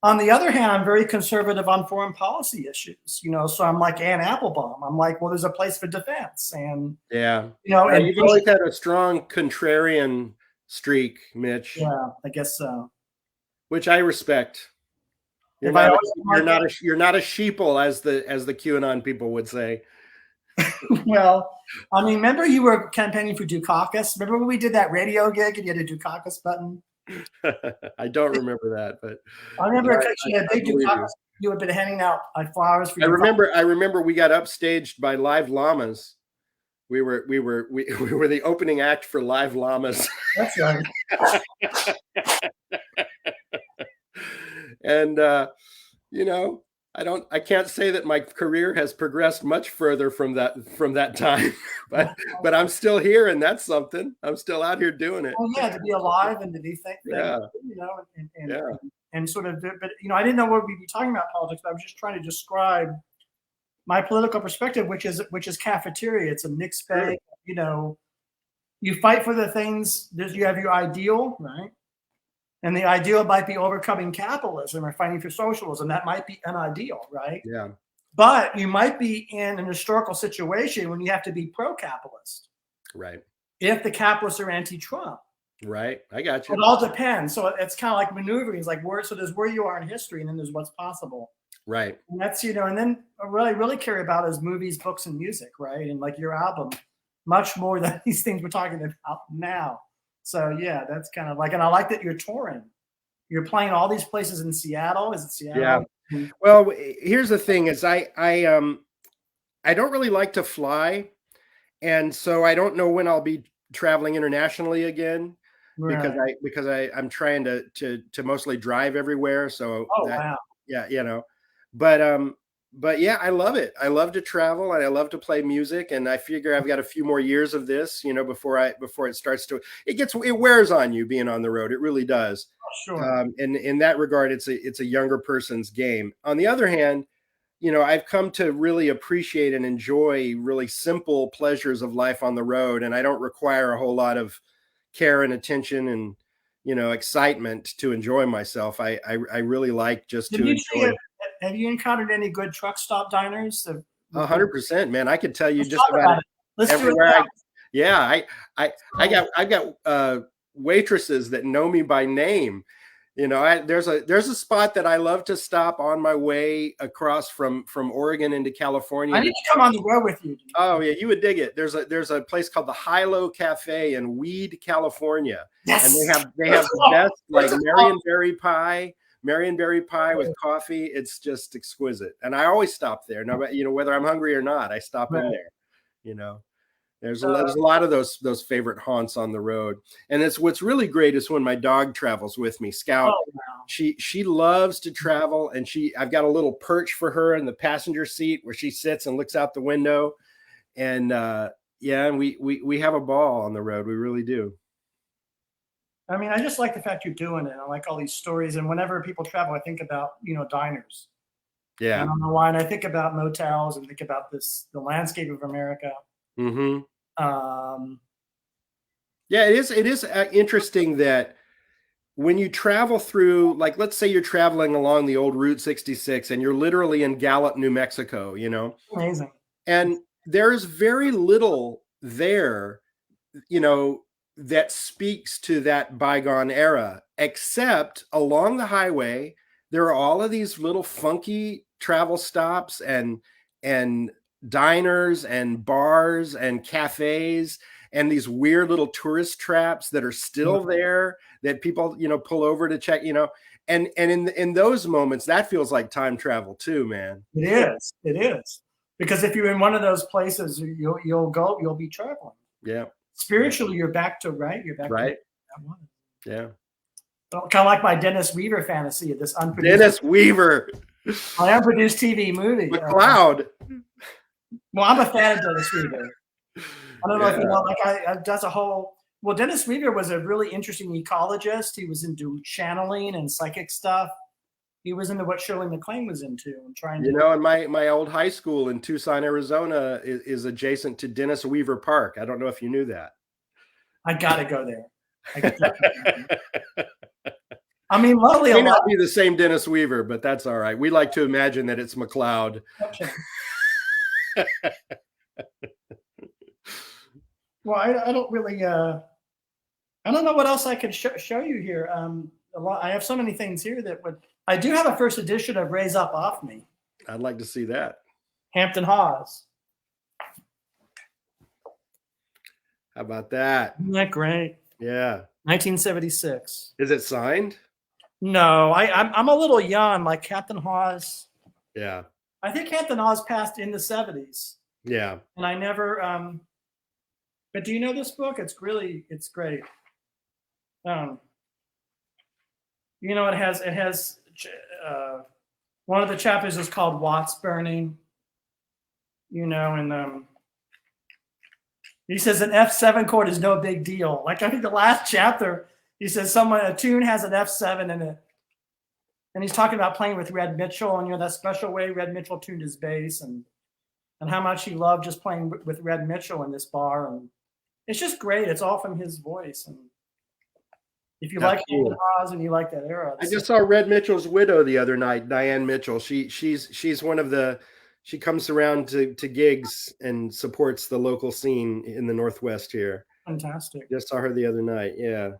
On the other hand, I'm very conservative on foreign policy issues, so I'm like Ann Applebaum. I'm like, well, there's a place for defense. And, Yeah. and you've always had a strong contrarian streak, Mitch. Yeah, I guess so. Which I respect. You're not a sheeple, as the QAnon people would say. Well, I mean, remember you were campaigning for Dukakis? Remember when we did that radio gig and you had a Dukakis button? I don't remember that, but I remember you had big Dukakis. You had been handing out flowers for. I remember we got upstaged by Live Llamas. We were the opening act for Live Llamas. That's right. And I can't say that my career has progressed much further from that time, but I'm still here, and that's something. I'm still out here doing it. Oh yeah, to be alive and to be and sort of, but I didn't know what we'd be talking about politics, but I was just trying to describe my political perspective, which is cafeteria. It's a mixed bag. Sure. You fight for the things that you have your ideal, right? And the ideal might be overcoming capitalism or fighting for socialism. That might be an ideal, right? Yeah. But you might be in an historical situation when you have to be pro-capitalist. Right. If the capitalists are anti-Trump. Right. I got you. It all depends. So it's kind of like maneuvering. It's like there's where you are in history, and then there's what's possible. Right. And that's, and then what I really care about is movies, books, and music, right? And like your album, much more than these things we're talking about now. So yeah, that's kind of like, and I like that you're touring. You're playing all these places in Seattle. Is it Seattle? Yeah. Well, here's the thing: is I don't really like to fly, and so I don't know when I'll be traveling internationally again, right. because I'm trying to mostly drive everywhere. So wow. Yeah, but yeah, I love it. I love to travel, and I love to play music, and I figure I've got a few more years of this, before it starts to, it wears on you being on the road. It really does. Oh, sure. And in that regard, it's a younger person's game. On the other hand, I've come to really appreciate and enjoy really simple pleasures of life on the road, and I don't require a whole lot of care and attention and excitement to enjoy myself. I really like just to enjoy. Have you encountered any good truck stop diners? 100%, man. I could tell you Let's just about it. Let's everywhere. I got waitresses that know me by name. There's a spot that I love to stop on my way across from Oregon into California. I need to come on the road with you. Oh yeah, you would dig it. There's a place called the Hilo Cafe in Weed, California. Yes. And they have the best like Marion berry pie with coffee. It's just exquisite. And I always stop there. No, whether I'm hungry or not, I stop in there. There's a lot of those favorite haunts on the road. And what's really great is when my dog travels with me, Scout. Oh, wow. She loves to travel, and I've got a little perch for her in the passenger seat where she sits and looks out the window. And and we have a ball on the road. We really do. I mean, I just like the fact you're doing it. I like all these stories. And whenever people travel, I think about, diners. Yeah. I don't know why. And I think about motels and think about the landscape of America. Mm-hmm. Yeah, it is interesting that when you travel through, like, let's say you're traveling along the old Route 66 and you're literally in Gallup, New Mexico, Amazing. And there's very little there, that speaks to that bygone era, except along the highway, there are all of these little funky travel stops and diners and bars and cafes and these weird little tourist traps that are still there that people, pull over to check, and in those moments, that feels like time travel too, man. It is. Because if you're in one of those places, you'll be traveling. Yeah. Spiritually, you're back to right. You're back right. To that one. Yeah. Kind of like my Dennis Weaver fantasy of this unproduced. Dennis Weaver. My unproduced TV movie. McCloud. Well, I'm a fan of Dennis Weaver. I don't know if you know, I does a whole. Well, Dennis Weaver was a really interesting ecologist. He was into channeling and psychic stuff. He was into what Shirley MacLaine was into and trying to. And my old high school in Tucson, Arizona is adjacent to Dennis Weaver Park. I don't know if you knew that. I got to go there. I get that. I mean, luckily, It may not be the same Dennis Weaver, but that's all right. We like to imagine that it's McLeod. Okay. Well, I don't really. I don't know what else I could show you here. I have so many things here that would. I do have a first edition of "Raise Up Off Me." I'd like to see that. Hampton Hawes. How about that? Isn't that great? Yeah. 1976. Is it signed? No, I'm a little young, like Captain Hawes. Yeah. I think Hampton Hawes passed in the 70s. Yeah. And I never. But do you know this book? It's great. You know, it has one of the chapters is called Watts Burning. You know, and he says an F7 chord is no big deal. Like I think the last chapter, he says a tune has an F7 in it. And he's talking about playing with Red Mitchell and, you know, that special way Red Mitchell tuned his bass and how much he loved just playing with Red Mitchell in this bar. And it's just great. It's all from his voice. And if you like Hampton Hawes and you like that era. I just saw Red Mitchell's widow the other night, Diane Mitchell. She's one of the, she comes around to gigs and supports the local scene in the Northwest here. Fantastic. Just saw her the other night. Yeah.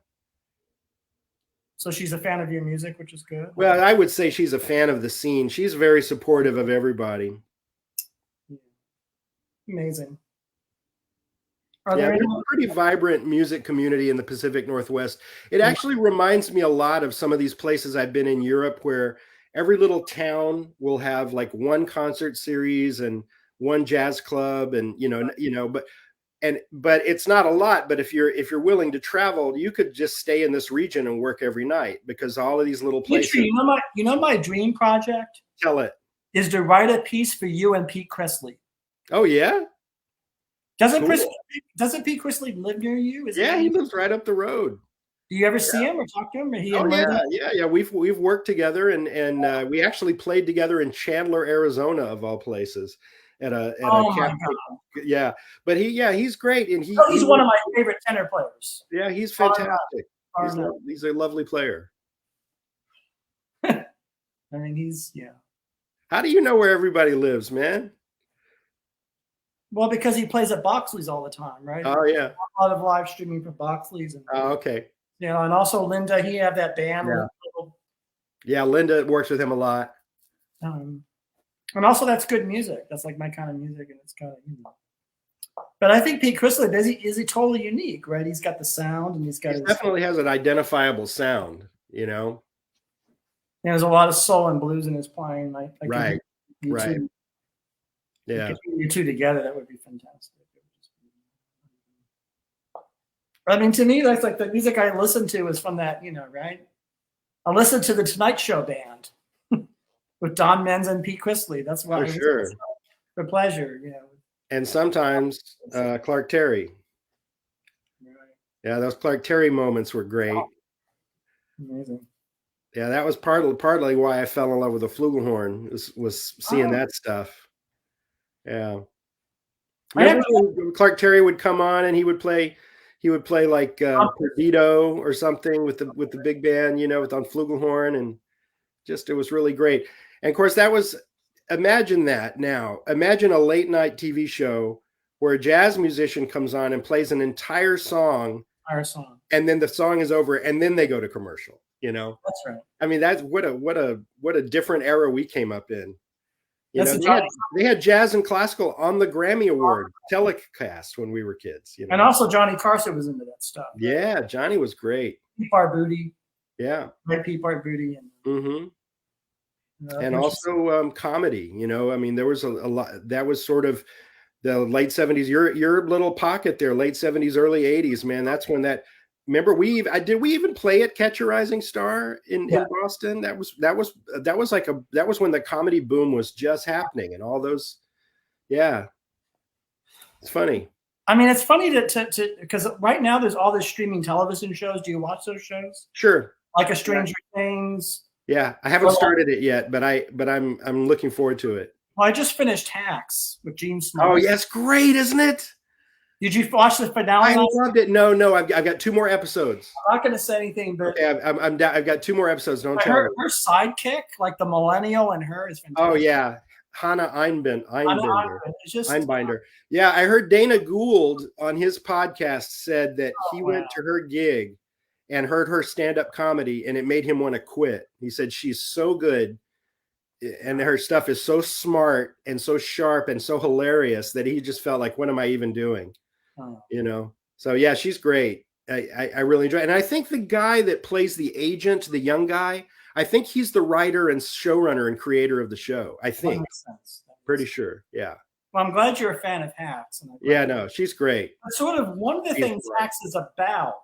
So she's a fan of your music, which is good. Well, I would say she's a fan of the scene. She's very supportive of everybody. Amazing. There's a pretty vibrant music community in the Pacific Northwest. It actually reminds me a lot of some of these places I've been in Europe, where every little town will have like one concert series and one jazz club, and but it's not a lot. But if you're willing to travel, you could just stay in this region and work every night, because all of these little places. You know my dream project? Tell it. Is to write a piece for you and Pete Chrisley. Oh yeah. Doesn't Pete Chrisley live near you? He lives right up the road. Do you ever see him or talk to him? Yeah. We've worked together, and we actually played together in Chandler, Arizona, of all places. At a cafe. Yeah, but he's great, and he's one of my favorite tenor players. Yeah, he's fantastic. He's a lovely player. I mean, How do you know where everybody lives, man? Well, because he plays at Boxley's all the time, right? Oh yeah, a lot of live streaming for Boxley's. And, okay. You know, and also Linda, he had that band. Yeah, Linda works with him a lot. And also, that's good music. That's like my kind of music, and it's kind of. But I think Pete Chrisley is he totally unique, right? He's got the sound, and he definitely has an identifiable sound. You know. And there's a lot of soul and blues in his playing. Right. Yeah. If you two together, that would be fantastic. I mean, to me, that's like the music I listen to is from that, right? I listen to the Tonight Show band. With Don Menz and Pete Chrisley. That's why for pleasure, And sometimes Clark Terry. Right. Yeah, those Clark Terry moments were great. Amazing. Yeah, that was partly why I fell in love with the flugelhorn, was seeing that stuff. Yeah. Remember when Clark Terry would come on and he would play like Perdido or something with the big band, on flugelhorn, and it was really great. And of course, imagine that now. Imagine a late night TV show where a jazz musician comes on and plays an entire song. And then the song is over, and then they go to commercial, That's right. I mean, that's what a different era we came up in. They had jazz and classical on the Grammy Award telecast when we were kids. And also Johnny Carson was into that stuff. Right? Yeah, Johnny was great. Pete Barbuti. Yeah. Pete Barbuti. And also comedy, I mean, there was a lot. That was sort of the late 70s, your little pocket there, late 70s, early 80s, man. That's when remember did we even play at Catch a Rising Star in Boston? That was when the comedy boom was just happening, and all those. Yeah. It's funny. I mean, it's funny to because right now there's all these streaming television shows. Do you watch those shows? Sure. Like a Stranger Things. Yeah, I haven't started it yet, but I'm looking forward to it. Well, I just finished Hacks with Gene Smith. Oh, yes, great, isn't it? Did you watch the finale? I loved it. No, I've got 2 more episodes. I'm not going to say anything, but okay, I've got 2 more episodes. Don't tell her, me. her sidekick, like the millennial, and her is fantastic. Oh yeah, Hannah Einbinder. It's just Einbinder. Yeah, I heard Dana Gould on his podcast said that he went to her gig and heard her stand-up comedy, and it made him want to quit. He said she's so good, and her stuff is so smart and so sharp and so hilarious that he just felt like, what am I even doing? You know? So yeah, she's great. I really enjoy it. And I think the guy that plays the agent, the young guy, I think he's the writer and showrunner and creator of the show. I think. That makes sense. Pretty sure. Yeah. Well, I'm glad you're a fan of Hacks. Yeah, no, she's great. But sort of one of the things Hacks is about,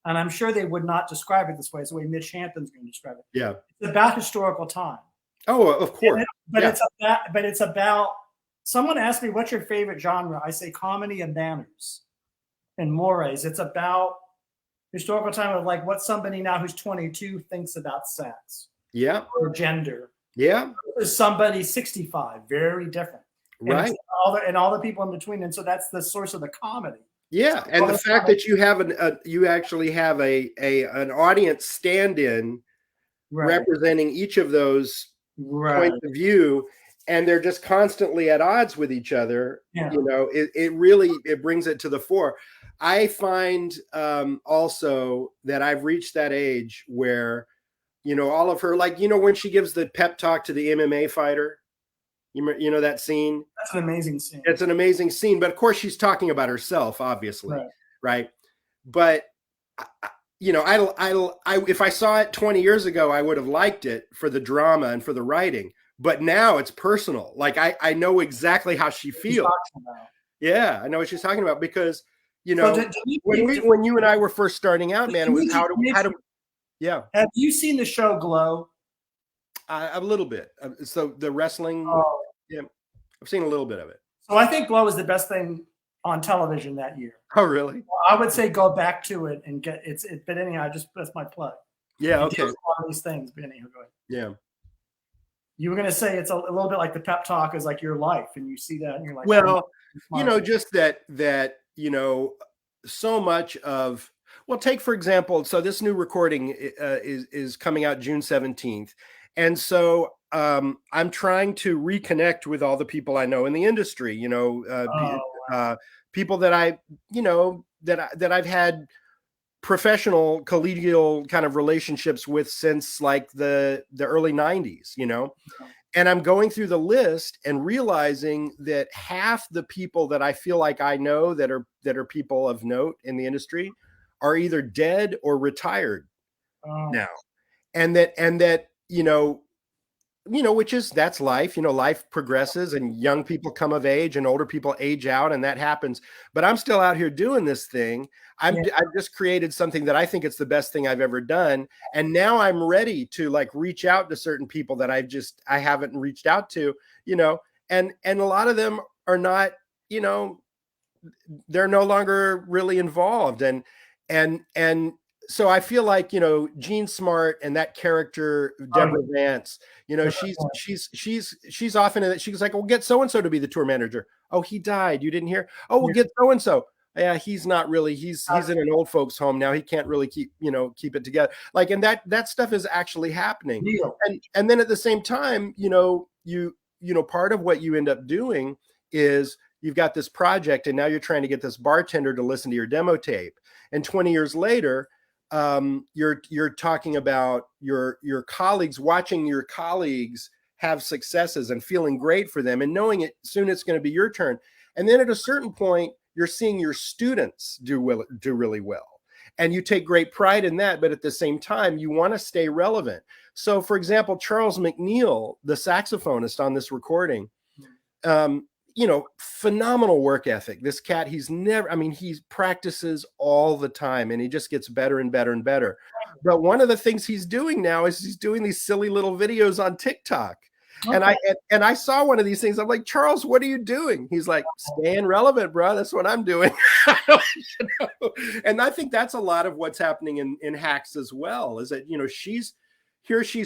and I'm sure they would not describe it this way, it's the way Mitch Hampton's going to describe it. Yeah. It's about historical time. Oh, of course. It's about someone asked me, what's your favorite genre? I say comedy and manners and mores. It's about historical time of like what somebody now who's 22 thinks about sex. Yeah. Or gender. Yeah. There's somebody 65, very different. Right. And all the people in between. And so that's the source of the comedy. Yeah. And the fact that you have you actually have an audience stand-in representing each of those points of view, and they're just constantly at odds with each other. You know, it really brings it to the fore. I find also that I've reached that age where, you know, all of her, like, you know, when she gives the pep talk to the MMA fighter, you know that scene? That's an amazing scene. It's an amazing scene. But of course, she's talking about herself, obviously. Right. But, you know, I if I saw it 20 years ago, I would have liked it for the drama and for the writing. But now it's personal. Like, I know exactly how she feels. Yeah, I know what she's talking about because, you know, when you and I were first starting out, man, it was how to yeah. Have you seen the show Glow? A little bit. So the wrestling, yeah, I've seen a little bit of it. So I think Glow is the best thing on television that year. Oh, really? I would say go back to it and get it. But anyhow, that's my plug. Yeah, okay. One of these things, but anyhow, go ahead. Yeah. You were going to say it's a little bit like the pep talk is like your life, and you see that and you're like, well, you know, just that, you know, so much of, well, take, for example, so this new recording is coming out June 17th. And so I'm trying to reconnect with all the people I know in the industry, you know, people that I, you know, that I've had professional collegial kind of relationships with since like the early 90s, you know. And I'm going through the list and realizing that half the people that I feel like I know that are people of note in the industry are either dead or retired now. And that, you know, which is, that's life, you know, life progresses and young people come of age and older people age out, and that happens. But I'm still out here doing this thing. I've just created something that I think it's the best thing I've ever done. And now I'm ready to like reach out to certain people that I haven't reached out to, you know, and a lot of them are not, you know, they're no longer really involved. And so I feel like, you know, Jean Smart and that character, Deborah Vance, you know, she's often in it. She's like, well, get so-and-so to be the tour manager. Oh, he died. You didn't hear? Oh, we'll get so-and-so. Yeah, he's not really, he's in an old folks home now. He can't really keep it together. Like, and that stuff is actually happening. And then at the same time, you know, part of what you end up doing is you've got this project and now you're trying to get this bartender to listen to your demo tape. And 20 years later, you're talking about your colleagues, watching your colleagues have successes and feeling great for them and knowing it soon it's going to be your turn. And then at a certain point, you're seeing your students do really well. And you take great pride in that. But at the same time, you want to stay relevant. So for example, Charles McNeil, the saxophonist on this recording, you know, phenomenal work ethic. This cat, he practices all the time and he just gets better and better and better. But one of the things he's doing now is he's doing these silly little videos on TikTok. Okay. And I saw one of these things. I'm like, Charles, what are you doing? He's like, staying relevant, bro. That's what I'm doing. You know? And I think that's a lot of what's happening in Hacks as well, is that, you know, she's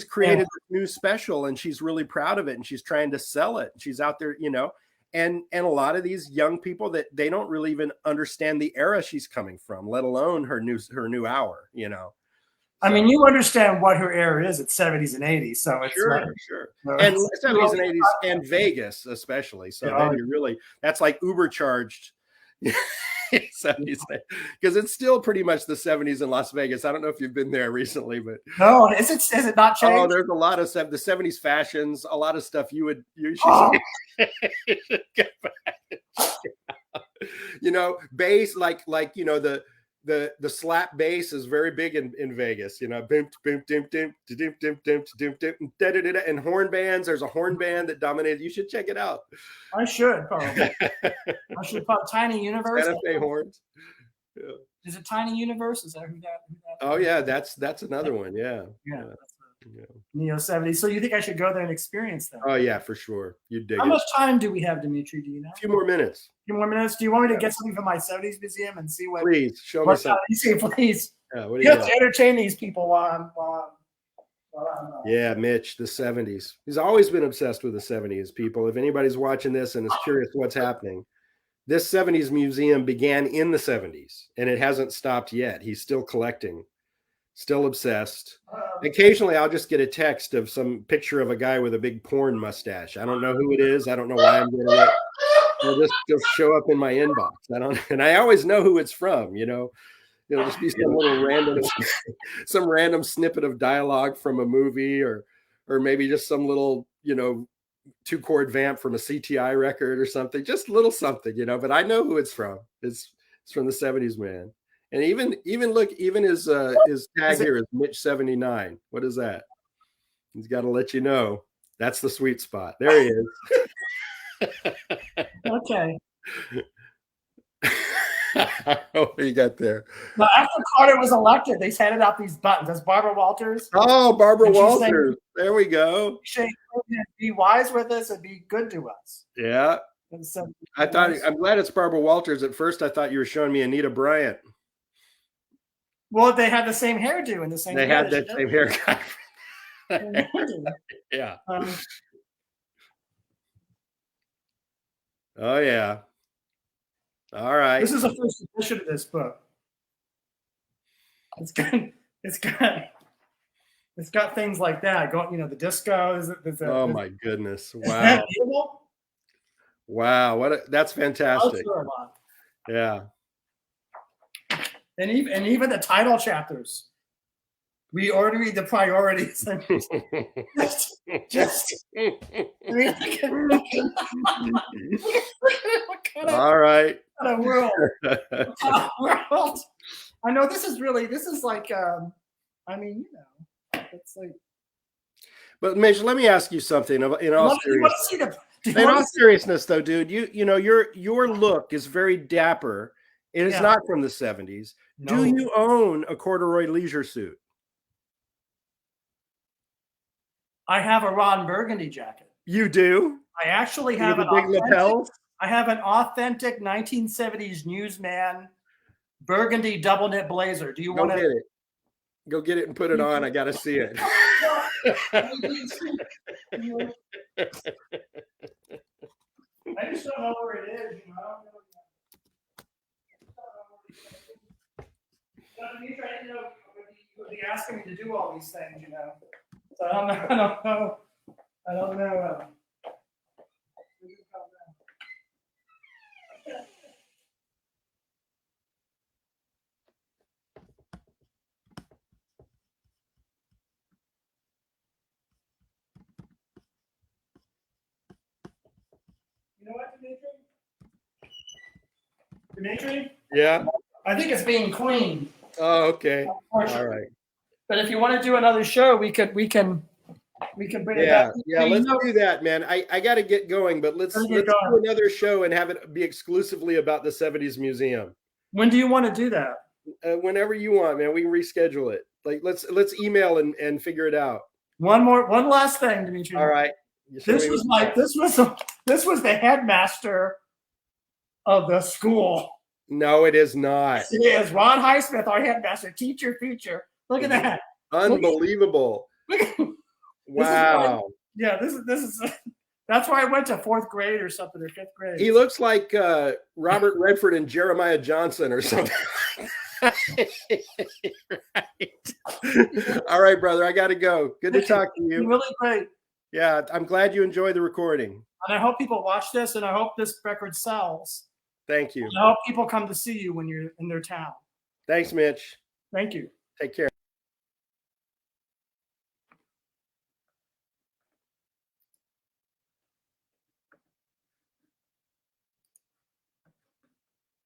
created this new special and she's really proud of it and she's trying to sell it. She's out there, you know, and a lot of these young people that they don't really even understand the era she's coming from, let alone her new hour, you know. I mean, you understand what her era is. It's 70s and 80s, so it's sure, like, sure. you know, And it's 70s and 80s and Vegas especially. So Yeah. then you really, that's like Uber charged. Because it's still pretty much the 70s in Las Vegas. I don't know if you've been there recently, but no, is it not changed? oh, there's a lot of the 70s fashions, a lot of stuff you should get back. You know, bass, like you know, the slap bass is very big in Vegas, you know, and horn bands. There's a horn band that dominated. You should check it out. I should probably. I should probably Tiny Universe. Santa Fe horns. Yeah. Is it Tiny Universe? Is that who that? Oh yeah, that's another one. Yeah. Yeah. Neo 70s. So you think I should go there and experience that? Oh yeah, for sure. You dig. How much time do we have, Dmitri? Do you know? A few more minutes. A few more minutes. Do you want me to get something from my 70s museum and see what? Please show me something. See, please. Yeah, what do you got? Entertain these people while I'm yeah, Mitch, the 70s. He's always been obsessed with the 70s, people. If anybody's watching this and is curious what's happening, this 70s museum began in the 70s and it hasn't stopped yet. He's still collecting, still obsessed. Occasionally, I'll just get a text of some picture of a guy with a big porn mustache. I don't know who it is. I don't know why I'm getting it. It'll just show up in my inbox. And I always know who it's from, you know. It'll just be some random snippet of dialogue from a movie, or maybe just some little, you know, 2-chord vamp from a CTI record or something, just a little something, you know, but I know who it's from. It's from the 70s, man. And even his tag here is Mitch 79. What is that? He's got to let you know. That's the sweet spot. There he is. Okay. What do you got there? Well, after Carter was elected, they handed out these buttons. That's Barbara Walters. Oh, Barbara Walters. There we go. Be wise with us and be good to us. Yeah. So, I'm glad it's Barbara Walters. At first, I thought you were showing me Anita Bryant. Well, they had the same hairdo and the same. They had that same haircut. Yeah. Oh yeah. All right. This is the first edition of this book. It's got things like that. You know, the disco. Oh my goodness! Wow. Wow. That's fantastic. Yeah. And even the title chapters. We already read the priorities. All right. What a world. I know this is like, I mean, you know, it's like. But Mitch, let me ask you something. In all seriousness, though, dude, you know your look is very dapper. It is not from the 70s. No. Do you own a corduroy leisure suit? I have a Ron Burgundy jacket. You do? I actually have a big lapels. I have an authentic 1970s newsman burgundy double knit blazer. Do you want to get it? Go get it and put it on. I got to see it. I just don't know where it is. You know, I don't know. Dmitri, I didn't know you would be asking me to do all these things, you know. So I don't know. You know what, Dmitri? Yeah. I think it's being cleaned. Oh, okay. All right. But if you want to do another show, we can bring it back. Yeah, let's do that, man. I got to get going, but let's do another show and have it be exclusively about the 70s museum. When do you want to do that? Whenever you want, man. We can reschedule it. Like let's email and figure it out. One last thing, Dmitri. All right. This was the headmaster of the school. No, it is not. It is Ron Highsmith, our headmaster, teacher, feature. Look at that. Unbelievable. Wow. This is That's why I went to 4th grade or something, or 5th grade. He looks like Robert Redford and Jeremiah Johnson or something. Right. All right, brother. I got to go. Good to talk to you. Really great. Yeah, I'm glad you enjoyed the recording. And I hope people watch this, and I hope this record sells. Thank you. And I hope people come to see you when you're in their town. Thanks, Mitch. Thank you. Take care.